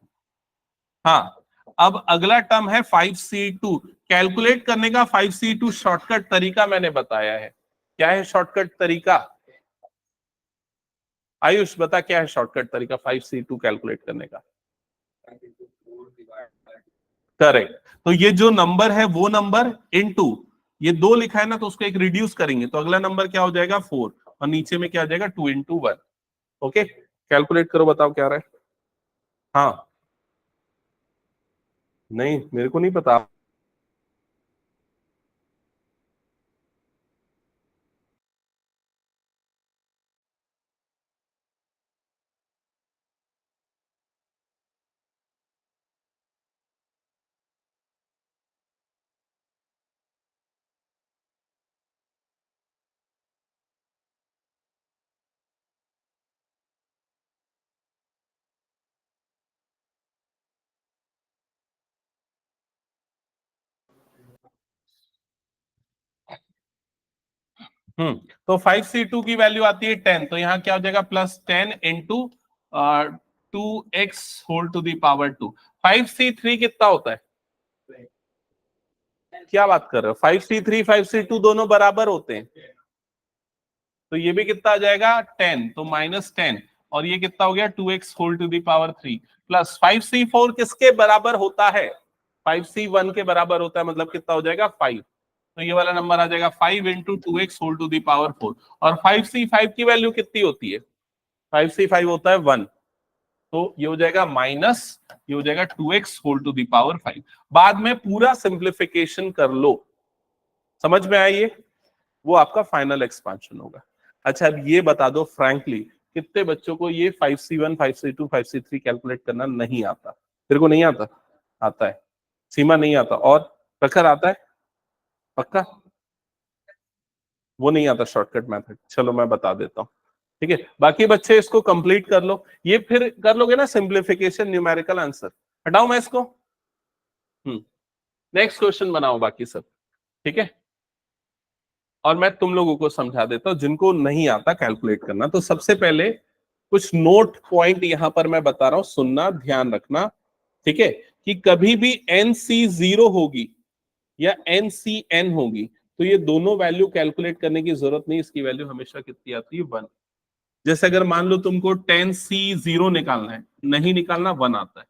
हाँ, अब अगला टर्म है 5c2। कैलकुलेट करने का 5c2 शॉर्टकट तरीका मैंने बताया है। क्या है शॉर्टकट तरीका? आयुष बता, क्या है शॉर्टकट तरीका 5c2 कैलकुलेट करने का? करेक्ट। तो ये जो नंबर है वो नंबर इनटू ये 2 लिखा है ना, तो उसको एक रिड्यूस करेंगे तो अगला नंबर क्या हो जाएगा? 4। और नीचे में क्या आ जाएगा? 2 × 1। ओके, कैलकुलेट करो, बताओ क्या आ रहा है? हाँ, नहीं, मेरे को नहीं पता। तो 5C2 की वैल्यू आती है 10, तो यहाँ क्या हो जाएगा +10 × 2x whole to the power 2। 5C3 कितना होता है? क्या बात कर रहे हो? 5C3 5C2 दोनों बराबर होते हैं, तो ये भी कितना आ जाएगा 10, तो -10, और ये कितना हो गया 2x whole to the power 3 plus 5C4 किसके बराबर होता है? 5C1 के बराबर होता है, मतलब कितना हो जाएगा 5, तो ये वाला नंबर आ जाएगा 5 × 2x whole to the power 4। और 5C5 की वैल्यू कितनी होती है? 5C5 होता है 1, तो ये हो जाएगा माइनस, ये हो जाएगा 2x whole to the power 5। बाद में पूरा सिंप्लीफिकेशन कर लो, समझ में आया ये? वो आपका फाइनल एक्सपांशन होगा। अच्छा, अब ये बता दो फ्रैंकली, कितने बच्चों को ये 5C1 5C2 5C3 कैलकुलेट करना नहीं आता? तेरे को नहीं आता? आता है। सीमा नहीं आता, और प्रखर आता है? पक्का? वो नहीं आता शॉर्टकट मेथड, चलो मैं बता देता हूँ। ठीक है, बाकी बच्चे इसको कंप्लीट कर लो, ये फिर कर लोगे ना सिंप्लीफिकेशन, न्यूमेरिकल आंसर। हटाऊं मैं इसको? नेक्स्ट क्वेश्चन बनाओ बाकी सब। ठीक है, और मैं तुम लोगों को समझा देता हूं जिनको नहीं आता कैलकुलेट करना। तो सबसे पहले कुछ नोट पॉइंट यहां पर मैं बता रहा हूं, सुनना, ध्यान रखना। ठीक है, कि कभी भी NC0 होगी या NCN होगी, तो ये दोनों वैल्यू कैलकुलेट करने की जरूरत नहीं, इसकी वैल्यू हमेशा कितनी आती है 1। जैसे अगर मान लो तुमको 10C0 निकालना है, नहीं निकालना, 1 आता है।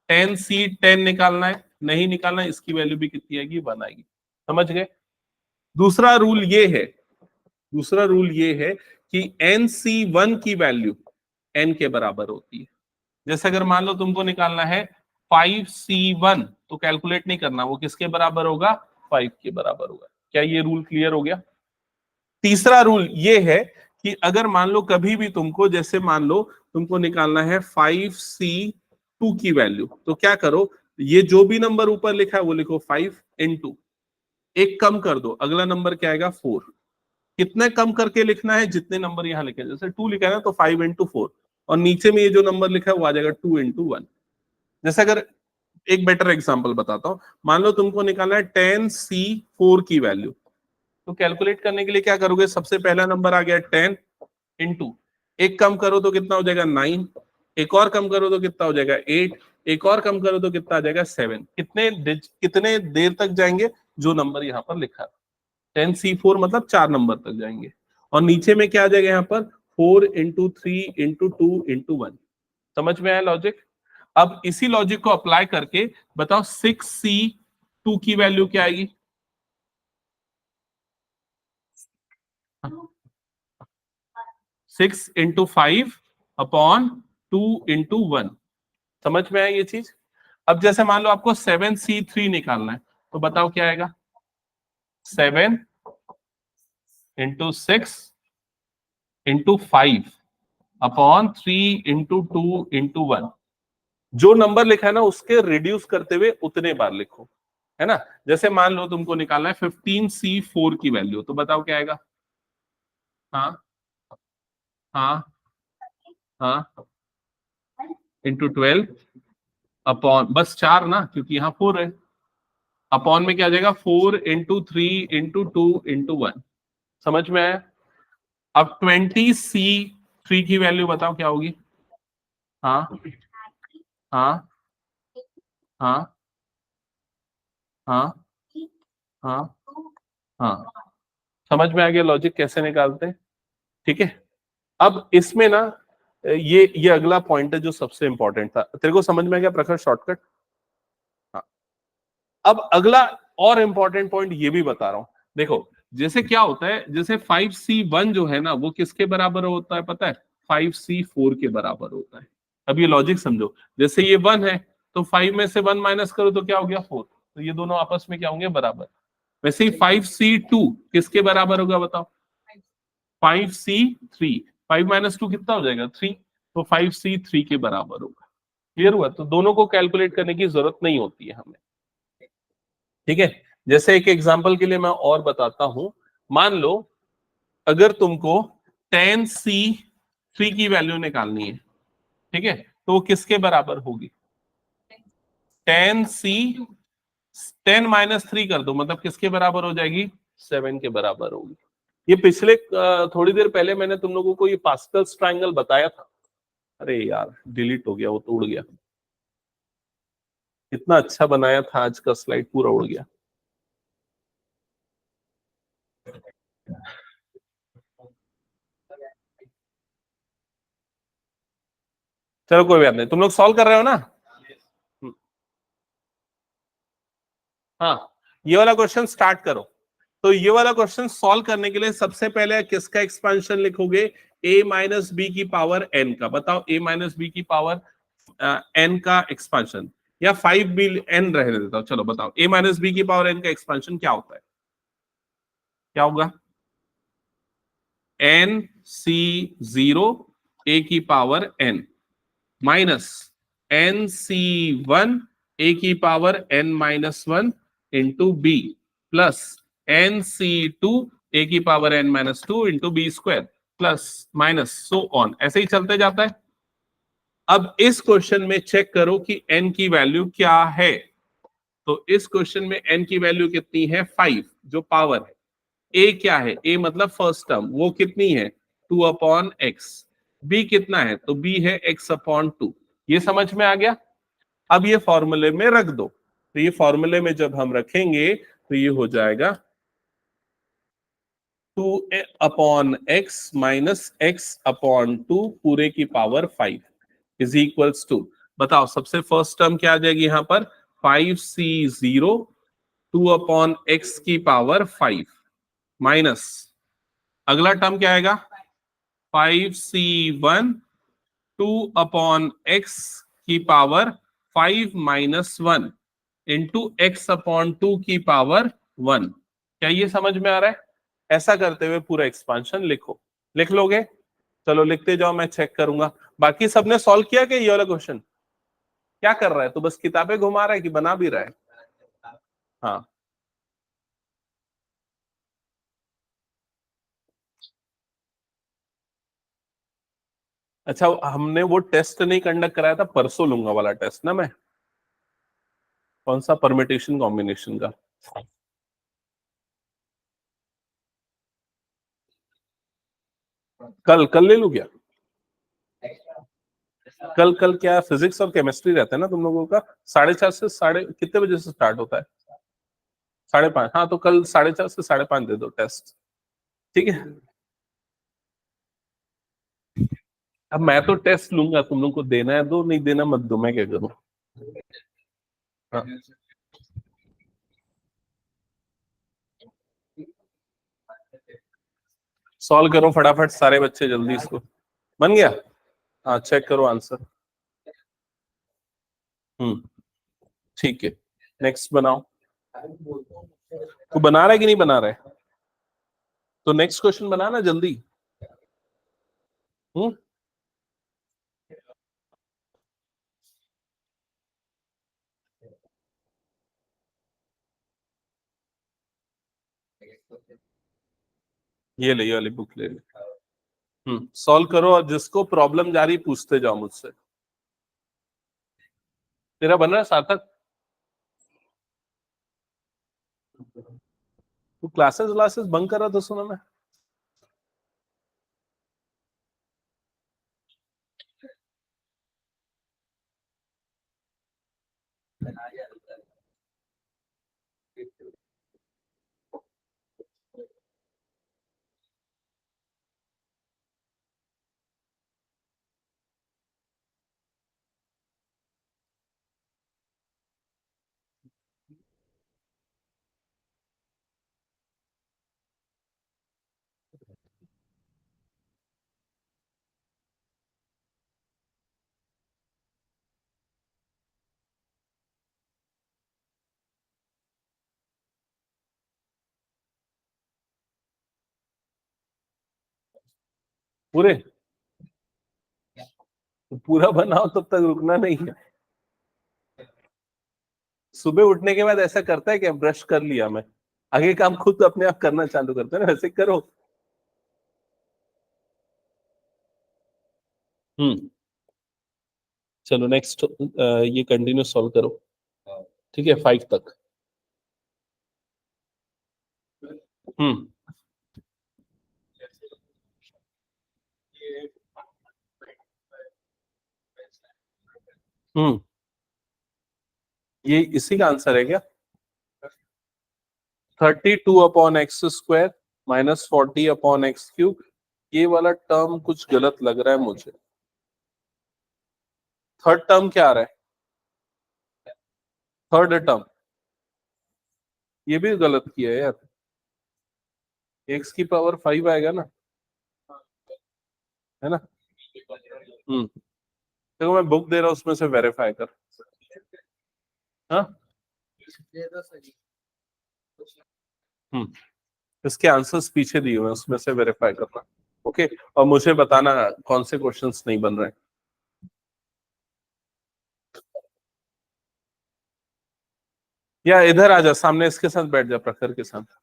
10C10 निकालना है, नहीं निकालना, इसकी वैल्यू भी कितनी आएगी? 1 आएगी। समझ गए? दूसरा रूल ये है, दूसरा रूल ये है कि NC1 की वैल्यू N के बराबर होती है। जैसे अगर मान लो तुमको निकालना है 5C1, तो कैलकुलेट नहीं करना, वो किसके बराबर होगा? 5 के बराबर होगा। क्या ये रूल क्लियर हो गया? तीसरा रूल ये है कि अगर मान लो कभी भी तुमको, जैसे मान लो तुमको निकालना है 5C2 की वैल्यू, तो क्या करो, ये जो भी नंबर ऊपर लिखा है वो लिखो 5 × एक कम कर दो, अगला नंबर क्या आएगा? 4। कितने कम करके लिखना है? जितने नंबर यहाँ लिखे, जैसे 2 लिखा है ना, तो 5 × 4, और नीचे में ये जो नंबर लिखा है वो आ जाएगा 2 × 1। जैसे अगर एक बेटर एग्जांपल बताता हूं, मान लो तुमको निकालना है 10C4 की वैल्यू, तो कैलकुलेट करने के लिए क्या करोगे? सबसे पहला नंबर आ गया 10 × एक कम करो तो कितना हो जाएगा? 9, एक और कम करो तो कितना हो जाएगा? 8, एक और कम करो तो कितना आ जाएगा? 7। कितने देर तक जाएंगे? जो नंबर यहाँ पर लिखा है 10C4 मतलब 4 नंबर तक जाएंगे, और नीचे में क्या आ जाएगा यहाँ पर? 4 × 3 × 2 × 1। समझ में आया लॉजिक? अब इसी लॉजिक को अप्लाई करके बताओ 6C2 की वैल्यू क्या आएगी? 6 × 5 अपॉन 2 × 1। समझ में आया ये चीज? अब जैसे मान लो आपको 7C3 निकालना है, तो बताओ क्या आएगा? 7 × 6 × 5 अपॉन 3 × 2 × 1। जो नंबर लिखा है ना, उसके रिड्यूस करते हुए उतने बार लिखो, है ना? जैसे मान लो तुमको निकालना है 15C4 की वैल्यू, तो बताओ क्या आएगा? हाँ, हाँ, हाँ, × 12 अपॉन, बस 4 ना, क्योंकि यहाँ 4 है, अपॉन में क्या आ जाएगा? 4 × 3 × 2 × 1। समझ में आया? अब 20C3 की वैल्यू बताओ क्या होगी? हाँ, हाँ, हाँ, हाँ, हाँ, हाँ। समझ में आ गया लॉजिक कैसे निकालते हैं? ठीक है, अब इसमें ना ये अगला पॉइंट है जो सबसे इंपॉर्टेंट था। तेरे को समझ में आ गया प्रखर शॉर्टकट? हाँ। अब अगला और इंपॉर्टेंट पॉइंट ये भी बता रहा हूं। देखो, जैसे क्या होता है, जैसे 5C1 जो है ना, वो किसके बराबर होता है पता है? 5C4 के बराबर होता है। अब ये लॉजिक समझो, जैसे ये 1 है, तो 5 में से 1 माइनस करो तो क्या हो गया 4, तो ये दोनों आपस में क्या होंगे बराबर। वैसे ही 5C2 किसके बराबर होगा बताओ, 5C3, 5 - 2 कितना हो जाएगा 3, तो 5C3 के बराबर होगा। क्लियर हुआ, तो दोनों को कैलकुलेट करने की जरूरत नहीं होती है हमें। ठीक है, जैसे एक एग्जांपल के लिए मैं और बताता हूं, मान लो अगर तुमको tan C3 की वैल्यू निकालनी है, ठीक है, तो वो किसके बराबर होगी, tan C 10 - 3 कर दो, मतलब किसके बराबर हो जाएगी, 7 के बराबर होगी। ये पिछले थोड़ी देर पहले मैंने तुम लोगों को ये पास्कल्स ट्रायंगल बताया था। अरे यार डिलीट हो गया, वो तो उड़ गया, इतना अच्छा बनाया था, आज का स्लाइड पूरा उड़ गया। चलो कोई बात नहीं, तुम लोग सॉल्व कर रहे हो ना। हाँ, ये वाला क्वेश्चन स्टार्ट करो। तो ये वाला क्वेश्चन सॉल्व करने के लिए सबसे पहले किसका एक्सपेंशन लिखोगे, a - b की पावर n का। बताओ a - b की पावर n का एक्सपेंशन, या 5b n रहने देता हूं, चलो बताओ a - b की पावर n का एक्सपेंशन क्या होता है, क्या होगा, nc0 a की power n minus nc1 a की power n-1 into B, plus nc2 a की power n-2 into B square, plus minus so on, ऐसे ही चलते जाता है। अब इस क्वेश्चन में चेक करो कि n की वैल्यू क्या है। तो इस क्वेश्चन में n की वैल्यू कितनी है, 5, जो पावर है। a क्या है, a मतलब फर्स्ट टर्म, वो कितनी है, 2/x। b कितना है, तो b है x/2। ये समझ में आ गया। अब ये फॉर्मूले में रख दो, तो ये फॉर्मूले में जब हम रखेंगे तो ये हो जाएगा 2/x माइनस x/2 पूरे की पावर 5 इज इक्वल्स टू, बताओ सबसे फर्स्ट टर्म क्या आ जाएगी यहां पर, 5c0 2/x की पावर 5 माइनस अगला टर्म क्या आएगा, 5c1 2/x की पावर 5 - 1 इंटू x/2 की पावर 1। क्या ये समझ में आ रहा है, ऐसा करते हुए पूरा एक्सपांशन लिखो, लिख लोगे, चलो लिखते जाओ, मैं चेक करूंगा। बाकी सबने सॉल्व किया क्या ये वाला क्वेश्चन, क्या कर रहा है, तो बस किताबें घुमा रहा है कि बना भी रहा है। हाँ, अच्छा हमने वो टेस्ट नहीं कंडक्ट कराया था, परसों लूंगा वाला टेस्ट ना मैं, कौन सा, परमिटेशन कॉम्बिनेशन का। कल कल ले लूं क्या, कल कल क्या फिजिक्स और केमिस्ट्री रहता है ना तुम लोगों का, 4:30 से साढ़े कितने बजे से स्टार्ट होता है, 5:30, हाँ तो कल 4:30 से 5:30 दे दो टेस्ट। ठीक है, अब मैं तो टेस्ट लूंगा, तुम लोग को देना है दो, नहीं देना मत दो, मैं क्या करूं। हाँ, सॉल्व करो फटाफट सारे बच्चे जल्दी इसको, बन गया। हाँ चेक करो आंसर। हम्म, ठीक है, नेक्स्ट बनाओ। तू बना रहा है कि नहीं बना रहा है, तो नेक्स्ट क्वेश्चन बनाना जल्दी। हम्म, ये वाली बुक ले ले। सॉल्व करो, और जिसको प्रॉब्लम जा रही पूछते जाओ मुझसे। तेरा बन रहा है सार्थक, तू क्लासेस व्लासेस बंक कर रहा था सुना मैं। पूरे तो पूरा बनाओ, तब तक रुकना नहीं है। सुबह उठने के बाद ऐसा करता है कि ब्रश कर लिया मैं, आगे काम खुद अपने आप करना चालू करते हैं ना, वैसे करो। चलो नेक्स्ट, ये कंटिन्यू सॉल्व करो। ठीक है, 5 तक। हम्म हम्म ये इसी का आंसर है क्या? 32/x² -40/x³। ये वाला टर्म कुछ गलत लग रहा है मुझे। थर्ड टर्म क्या आ रहा है? थर्ड टर्म ये भी गलत किया है यार। x⁵ आएगा ना, है ना? देखो मैं बुक दे रहा हूँ, उसमें से वेरीफाई कर। हाँ। हम्म इसके आंसर्स पीछे दिए हुए हैं, उसमें से वेरीफाई करना। ओके, और मुझे बताना कौन से क्वेश्चंस नहीं बन रहे हैं। या इधर आ जा, सामने इसके साथ बैठ जा, प्रखर के साथ।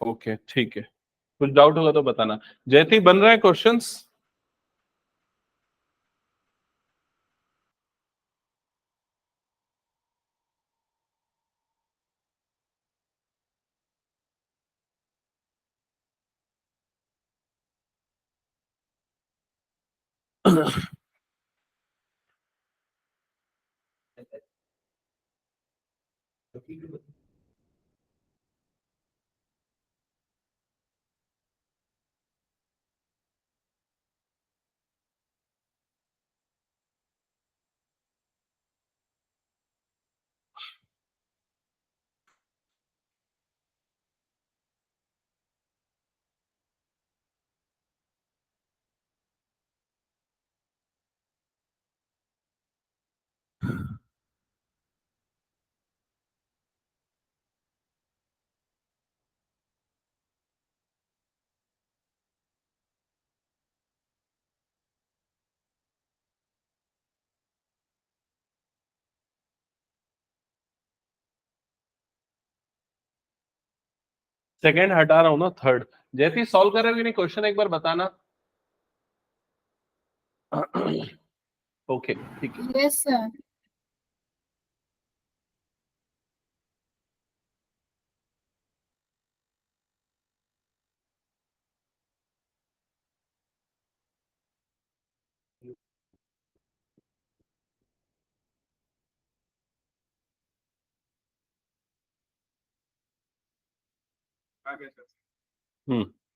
ओके ठीक है, कुछ डाउट होगा तो बताना। जयती बन रहा है क्वेश्चंस? सेकंड हटा रहा हूँ ना, थर्ड। जयती सॉल्व कर रहे हो कि नहीं क्वेश्चन, एक बार बताना। ओके ठीक है। Yes sir.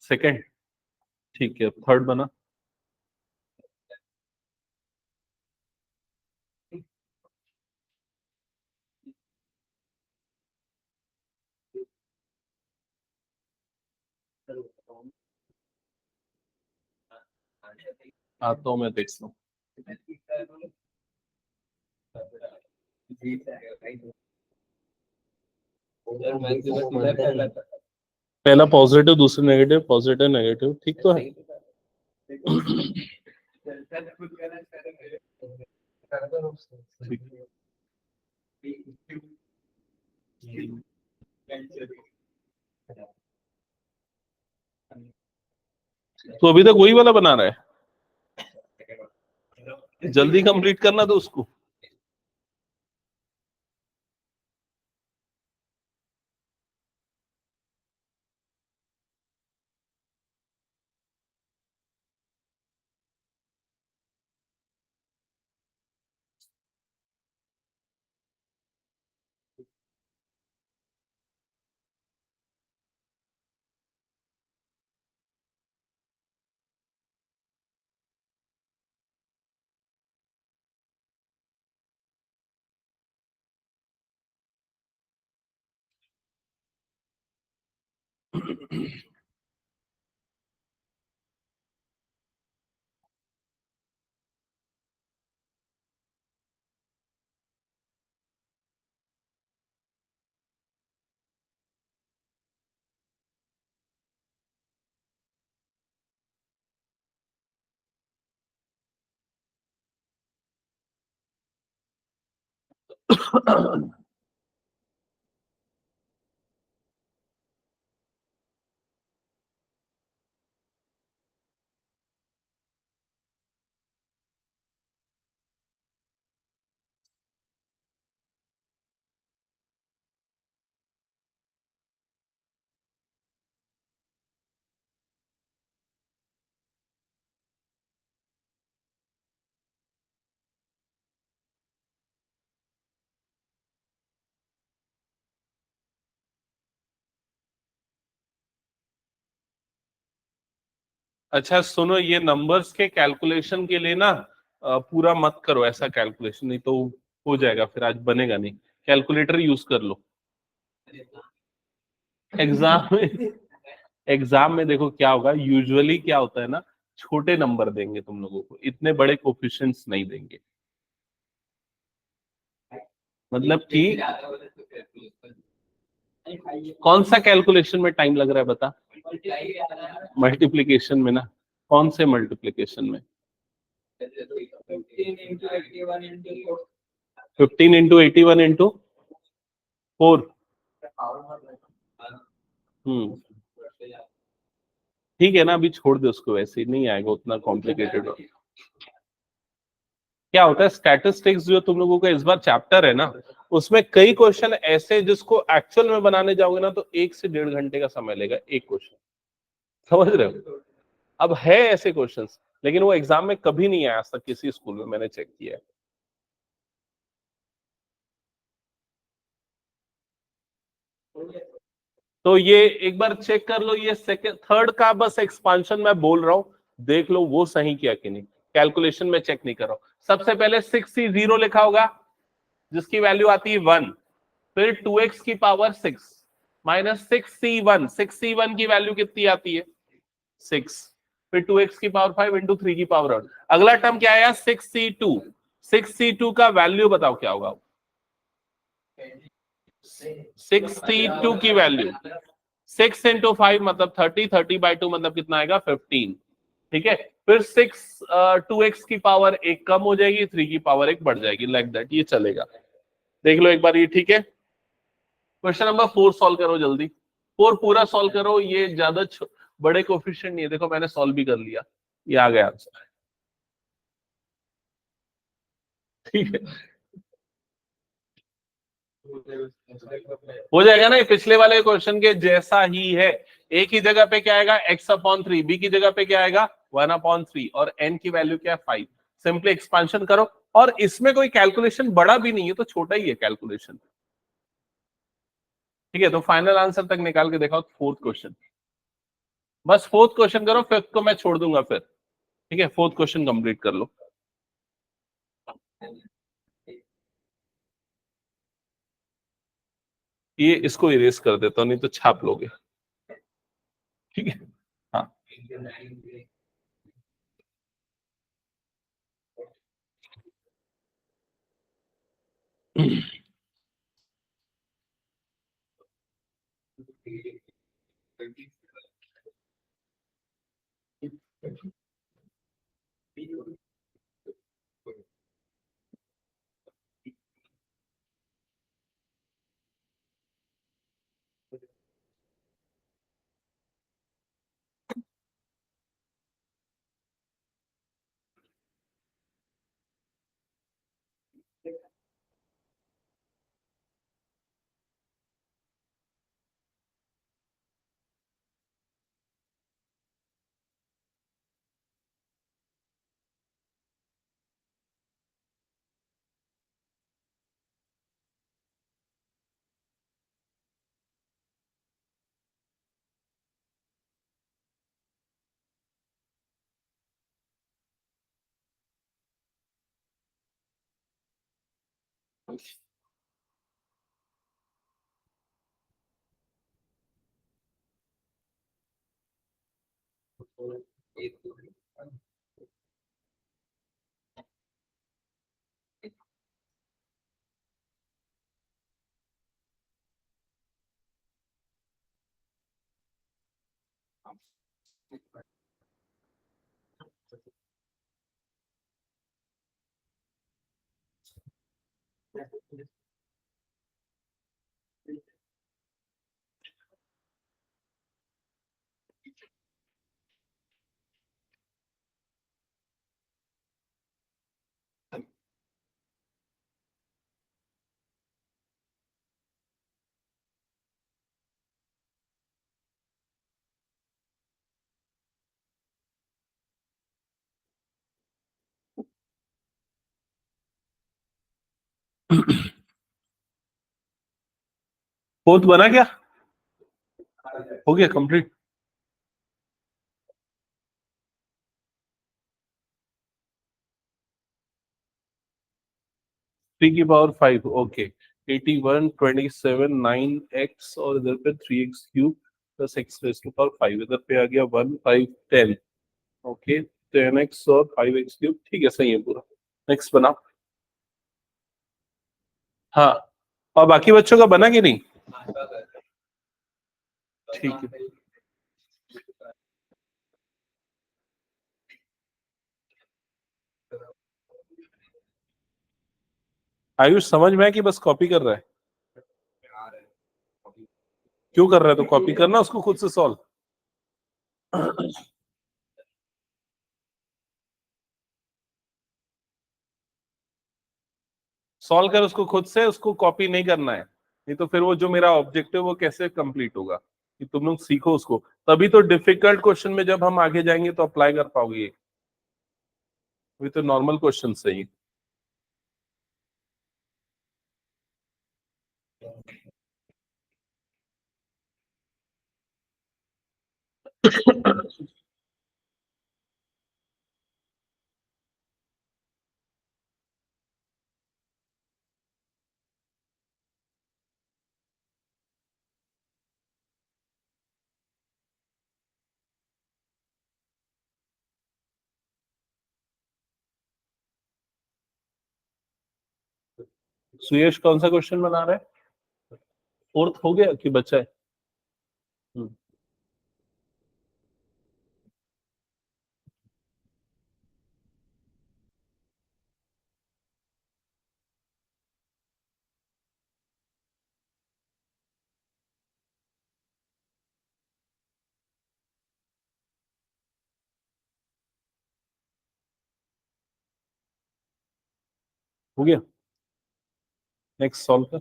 सेकंड, ठीक है, थर्ड बना। आता हूँ मैं, देखता हूँ। पहला पॉजिटिव, दूसरा नेगेटिव, पॉजिटिव नेगेटिव, ठीक तो है। तो अभी तक वही वाला बना रहा है, जल्दी कंप्लीट करना तो उसको। अच्छा सुनो, ये नंबर्स के कैलकुलेशन के लिए ना पूरा मत करो ऐसा कैलकुलेशन, नहीं तो हो जाएगा फिर, आज बनेगा नहीं। कैलकुलेटर यूज कर लो एग्जाम में। एग्जाम में देखो क्या होगा, यूजुअली क्या होता है ना, छोटे नंबर देंगे तुम लोगों को, इतने बड़े कोफिशिएंट्स नहीं देंगे। मतलब कि कौन सा कैलकुलेशन में टाइम लग रहा है बता? मल्टीप्लीकेशन में ना। कौन से मल्टीप्लीकेशन में? 15 into 81 into 4। ठीक है ना, अभी छोड़ दे उसको, वैसे ही नहीं आएगा उतना कॉम्प्लिकेटेड। क्या होता है, स्टैटिस्टिक्स जो तुम लोगों का इस बार चैप्टर है ना, उसमें कई क्वेश्चन ऐसे जिसको एक्चुअल में बनाने जाओगे ना तो 1 से 1.5 घंटे का समय लेगा एक क्वेश्चन, समझ रहे हो? अब है ऐसे क्वेश्चंस, लेकिन वो एग्जाम में कभी नहीं आया आज तक किसी स्कूल में, मैंने चेक किया है। तो ये एक बार चेक कर लो, ये सेकंड थर्ड का बस एक्सपांशन मैं बोल रहा हूं, देख लो वो सही किया कि नहीं, कैलकुलेशन में चेक नहीं कर रहा हूं। सबसे पहले 6c0 लिखा होगा जिसकी वैल्यू आती है 1, फिर 2x की पावर 6 माइनस 6c1 की वैल्यू कितनी आती है 6, फिर 2x की पावर 5 इंटू 3 की पावर 8। अगला टर्म क्या आया 6c2 का वैल्यू बताओ क्या होगा? 62 की वैल्यू 6 इंटू 5 मतलब 30, 30/2 मतलब कितना आएगा 15। ठीक है, फिर 2x की पावर 1 कम हो जाएगी, 3 की पावर 1 बढ़ जाएगी, लाइक दैट, ये चलेगा। देख लो एक बार ये, ठीक है। क्वेश्चन नंबर 4 सॉल्व करो जल्दी, 4 पूरा सॉल्व करो, ये ज्यादा बड़े कोफिशिएंट नहीं है। देखो मैंने सॉल्व भी कर लिया, ये आ गया आंसर, ठीक है। हो जाएगा ना, ये पिछले वाले क्वेश्चन के जैसा ही है। एक ही जगह पे क्या आएगा x/3, b की जगह पे क्या आएगा 1/3, और n की वैल्यू क्या है 5। सिंपली एक्सपांशन करो, और इसमें कोई कैलकुलेशन बड़ा भी नहीं है, तो छोटा ही है कैलकुलेशन। ठीक है, तो फाइनल आंसर तक निकाल के देखो, फोर्थ क्वेश्चन, बस फोर्थ क्वेश्चन करो, फिफ्थ को मैं छोड़ दूंगा फिर। ठीक है, फोर्थ क्वेश्चन कंप्लीट कर लो। ये इसको इरेज कर देता हूँ, नहीं तो छाप लोगे। ठीक है, हाँ। फोर्थ बना क्या? हो गया कंप्लीट? 3 की पावर 5, ओके। 81, 27, 9x और इधर पे 3x³ प्लस x⁵, इधर पे आ गया 1, 5, 10। ओके, 10x और 5x³, ठीक है, सही है पूरा। नेक्स्ट बना। हाँ, और बाकी बच्चों का बना कि नहीं? ठीक है, आयुष समझ में है कि बस कॉपी कर रहा है? क्यों कर रहा है? तो कॉपी करना उसको खुद से सॉल्व। सॉल्व कर उसको खुद से, उसको कॉपी नहीं करना है, नहीं तो फिर वो जो मेरा ऑब्जेक्टिव वो कैसे कंप्लीट होगा, कि तुम लोग सीखो उसको, तभी तो डिफिकल्ट क्वेश्चन में जब हम आगे जाएंगे तो अप्लाई कर पाओगे ये। ये तो नॉर्मल क्वेश्चन सही। सुयश कौन सा क्वेश्चन बना रहा है? फोर्थ हो गया कि बचा है? हम्म, हो गया। नेक्स्ट सॉल्व कर।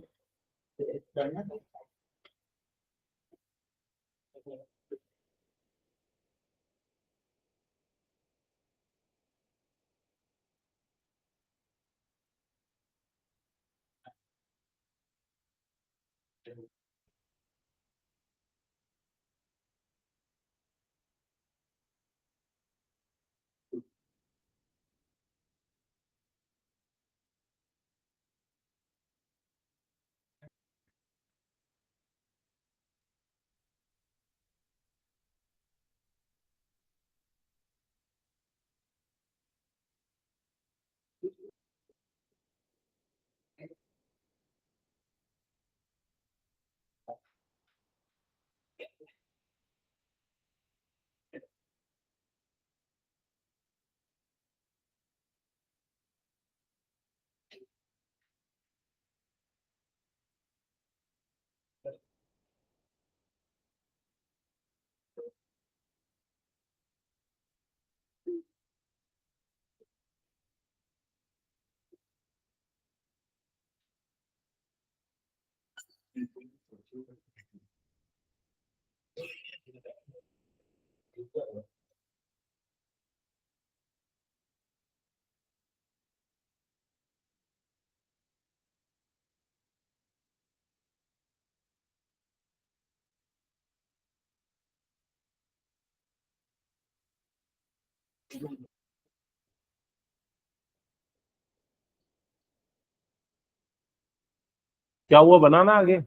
क्या हुआ, बनाना आगे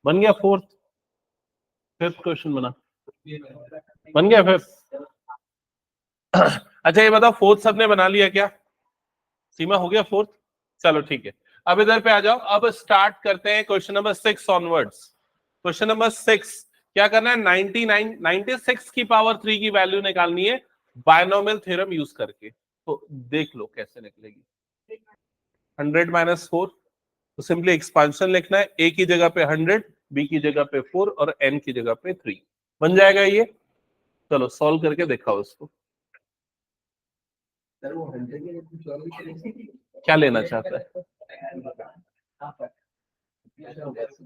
बन गया, फोर्थ फिफ्थ क्वेश्चन बना, बन गया फिफ्थ। अच्छा ये बताओ, फोर्थ सबने बना लिया क्या? सीमा हो गया फोर्थ? चलो ठीक है, अब इधर पे आ जाओ। अब स्टार्ट करते हैं question number 6 onwards. Question number 6 क्या करना है, 96 की पावर 3 की वैल्यू निकालनी है बायनोमियल थ्योरम यूज करके। तो देख लो कैसे निकलेगी। 100 - 4, तो सिंपली एक्सपांशन लिखना है, ए की जगह पे 100, बी की जगह पे 4 और एन की जगह पे 3, बन जाएगा ये। चलो सॉल्व करके दिखाओ इसको। क्या लेना चाहता है,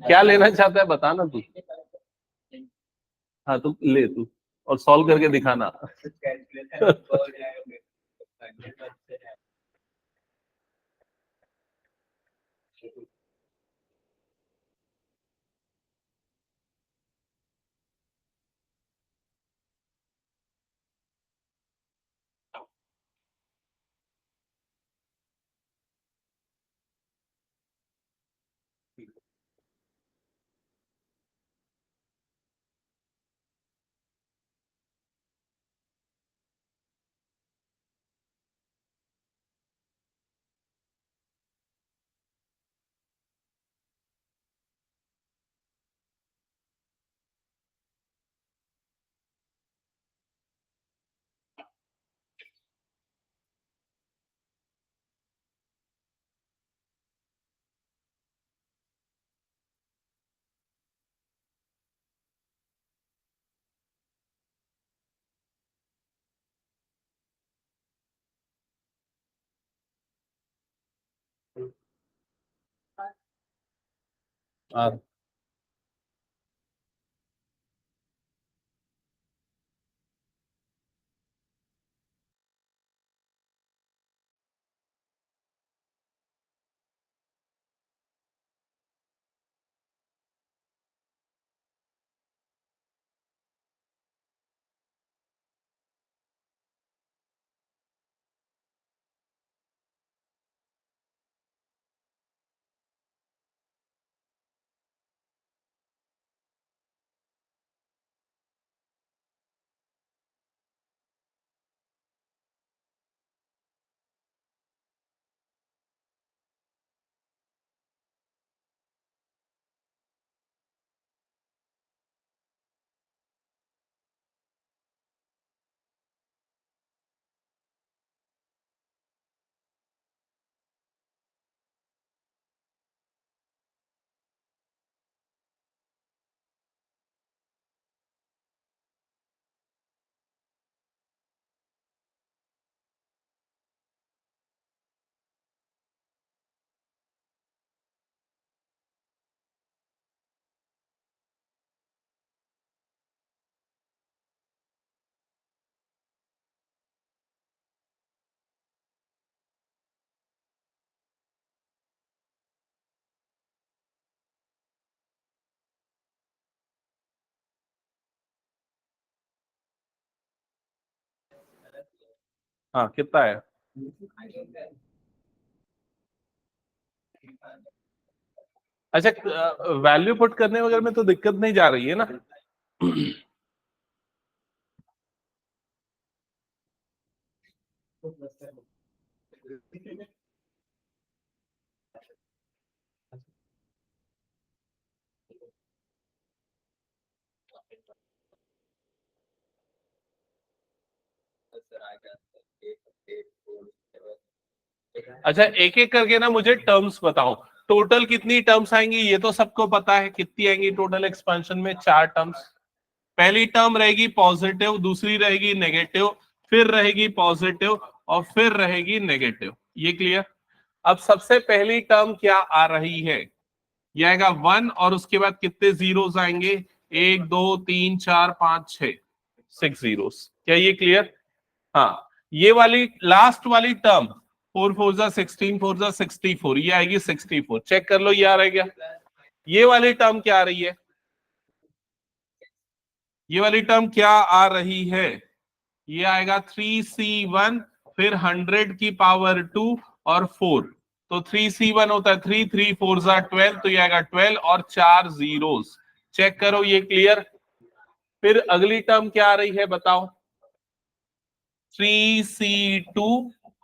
क्या लेना चाहता है बता ना तू। हाँ तो ले तू और सॉल्व करके दिखाना। हाँ हाँ कितना है? अच्छा वैल्यू पुट करने वगैरह में तो दिक्कत नहीं जा रही है ना? अच्छा एक एक करके ना मुझे टर्म्स बताओ, टोटल कितनी टर्म्स आएंगी ये तो सबको पता है, कितनी आएंगी टोटल एक्सपेंशन में? 4 टर्म्स। पहली टर्म रहेगी पॉजिटिव, दूसरी रहेगी नेगेटिव, फिर रहेगी पॉजिटिव और फिर रहेगी नेगेटिव। ये क्लियर? अब सबसे पहली टर्म क्या आ रही है, ये आएगा 1 और उसके बाद कितने जीरोस आएंगे, 1 2 3 4 5 6, 6 जीरोस। क्या ये क्लियर? हाँ, ये वाली लास्ट वाली टर्म 4 4 जा 16 4 जा 64, ये आएगी 64। चेक कर लो ये आ रहा है क्या? ये वाली टर्म क्या आ रही है? ये वाली टर्म क्या आ रही है? ये आएगा 3C1 फिर 100 की पावर 2 और 4, तो 3C1 होता है 3 3 4 जा 12, तो ये आएगा 12 और 4 जीरोस। चेक करो ये क्लियर? फिर अगली टर्म क्या आ रही है बताओ? 3C2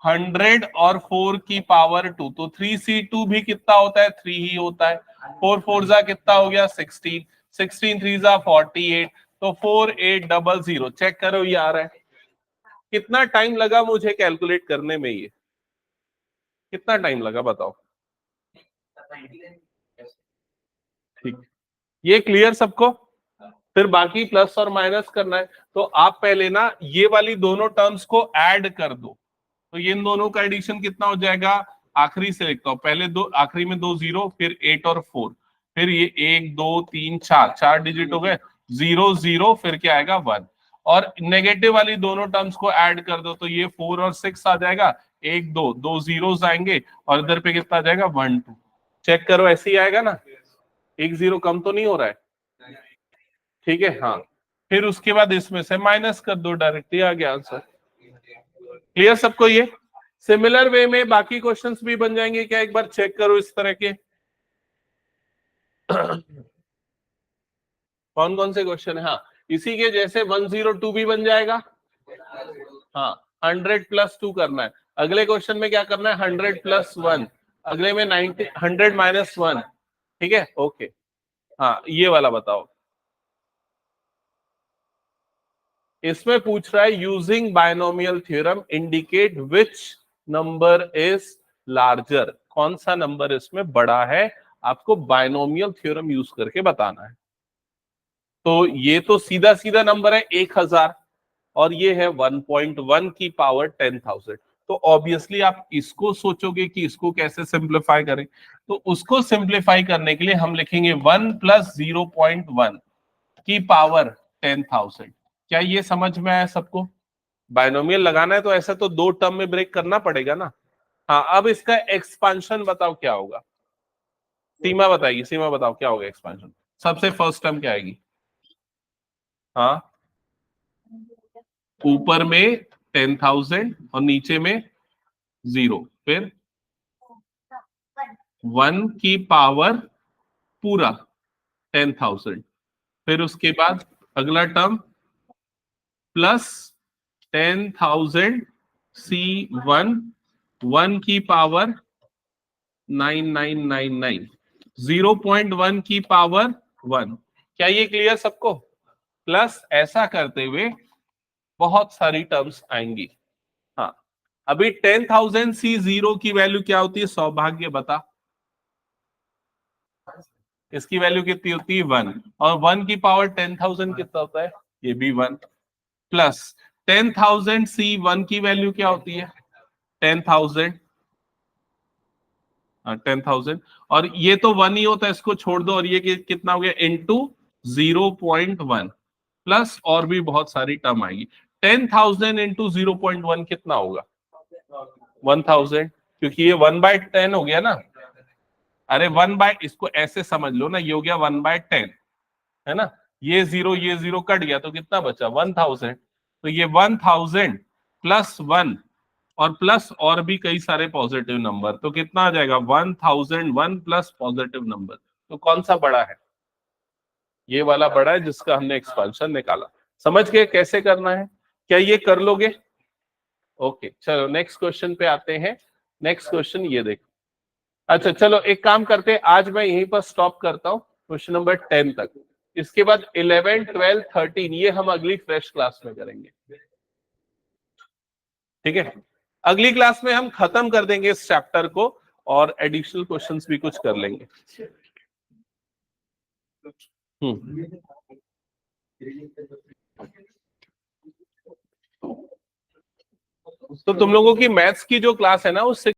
100 और 4 की पावर 2, तो 3C2 भी कितना होता है? 3 ही होता है। 4 4 जा कितना हो गया? 16, 16 3 जा 48, तो 4800। चेक करो ये आ रहा है। कितना टाइम लगा मुझे कैलकुलेट करने में? ये कितना टाइम लगा बताओ? ठीक, ये क्लियर सबको? फिर बाकी प्लस और माइनस करना है, तो आप पहले ना ये वाली दोनों टर्म्स को ऐड कर दो, तो ये इन दोनों का एडिशन कितना हो जाएगा? आखिरी से लिखता हूं, पहले दो, आखिरी में 2 जीरो, फिर 8 और 4, फिर ये 1 2 3 4, 4 डिजिट हो गए, 0 0, फिर क्या आएगा? 1, और नेगेटिव वाली दोनों टर्म्स को ऐड कर दो, तो ये 4 और 6 आ जाएगा, 1 2 2 जीरोस आएंगे, और इधर पे कितना आ जाएगा? 1 2। चेक करो ऐसे ही आएगा ना? 1 0 कम तो नहीं हो रहा है? ठीक है, हाँ। फिर उसके बाद इसमें से माइनस कर दो, डायरेक्टली आ गया आंसर। क्लियर सबको? ये सिमिलर वे में बाकी क्वेश्चंस भी बन जाएंगे क्या? एक बार चेक करो इस तरह के। कौन कौन से क्वेश्चन है? हाँ, इसी के जैसे 102 भी बन जाएगा। हाँ, 100 प्लस 2 करना है। अगले क्वेश्चन में क्या करना है? 100 प्लस 1, अगले में 90 100 माइनस 1। ठीक है, ओके। हाँ, ये वाला बताओ। इसमें पूछ रहा है using binomial theorem indicate which number is larger. कौन सा नंबर इसमें बड़ा है, आपको बायनोमियल थ्योरम यूज करके बताना है। तो ये तो सीधा सीधा नंबर है 1000, और ये है 1.1 की पावर 10,000। तो ऑब्वियसली आप इसको सोचोगे कि इसको कैसे सिंप्लीफाई करें, तो उसको सिंप्लीफाई करने के लिए हम लिखेंगे 1 प्लस 0.1 की पावर 10,000। क्या ये समझ में आया सबको? बायनोमियल लगाना है तो ऐसा तो दो टर्म में ब्रेक करना पड़ेगा ना। हाँ, अब इसका एक्सपांशन बताओ क्या होगा? सीमा बताइए, सीमा बताओ क्या होगा एक्सपांशन? सबसे फर्स्ट टर्म क्या आएगी? हाँ, ऊपर में 10,000 और नीचे में 0, फिर 1 की पावर पूरा 10,000, फिर उसके बाद अगला टर्म प्लस 10,000 C1 1 की पावर 9999, 0.1 की पावर 1। क्या ये क्लियर सबको? प्लस ऐसा करते हुए बहुत सारी टर्म्स आएंगी। हाँ, अभी 10,000 C0 की वैल्यू क्या होती है? सौभाग्य बता, इसकी वैल्यू कितनी होती है? 1, और 1 की पावर 10,000 कितना होता है? ये भी 1, प्लस 10,000 C1 की वैल्यू क्या होती है? 10,000, 10,000, और ये तो 1 ही होता है, इसको छोड़ दो, और ये कितना हो गया? इंटू 0.1, प्लस और भी बहुत सारी टर्म आएगी। 10,000 इंटू 0.1 कितना होगा? 1,000, क्योंकि ये 1/10 हो गया ना। अरे 1 बाय, इसको ऐसे समझ लो ना, ये हो गया 1/10, है ना। ये जीरो कट गया, तो कितना बचा? 1,000। तो ये 1,000 प्लस 1, और प्लस और भी कई सारे पॉजिटिव नंबर, तो कितना आ जाएगा? 1,001 प्लस पॉजिटिव नंबर। तो कौन सा बड़ा है? ये वाला बड़ा है, जिसका हमने एक्सपांशन निकाला। समझ गए कैसे करना है? क्या ये कर लोगे? ओके, चलो नेक्स्ट क्वेश्चन पे आते हैं। नेक्स्ट क्वेश्चन ये देखो। अच्छा चलो, एक काम करते हैं, आज मैं यहीं पर स्टॉप करता हूं, क्वेश्चन नंबर 10 तक। इसके बाद 11 12 13 ये हम अगली फ्रेश क्लास में करेंगे। ठीक है, अगली क्लास में हम खत्म कर देंगे इस चैप्टर को, और एडिशनल क्वेश्चंस भी कुछ कर लेंगे। तो तुम लोगों की मैथ्स की जो क्लास है ना, उससे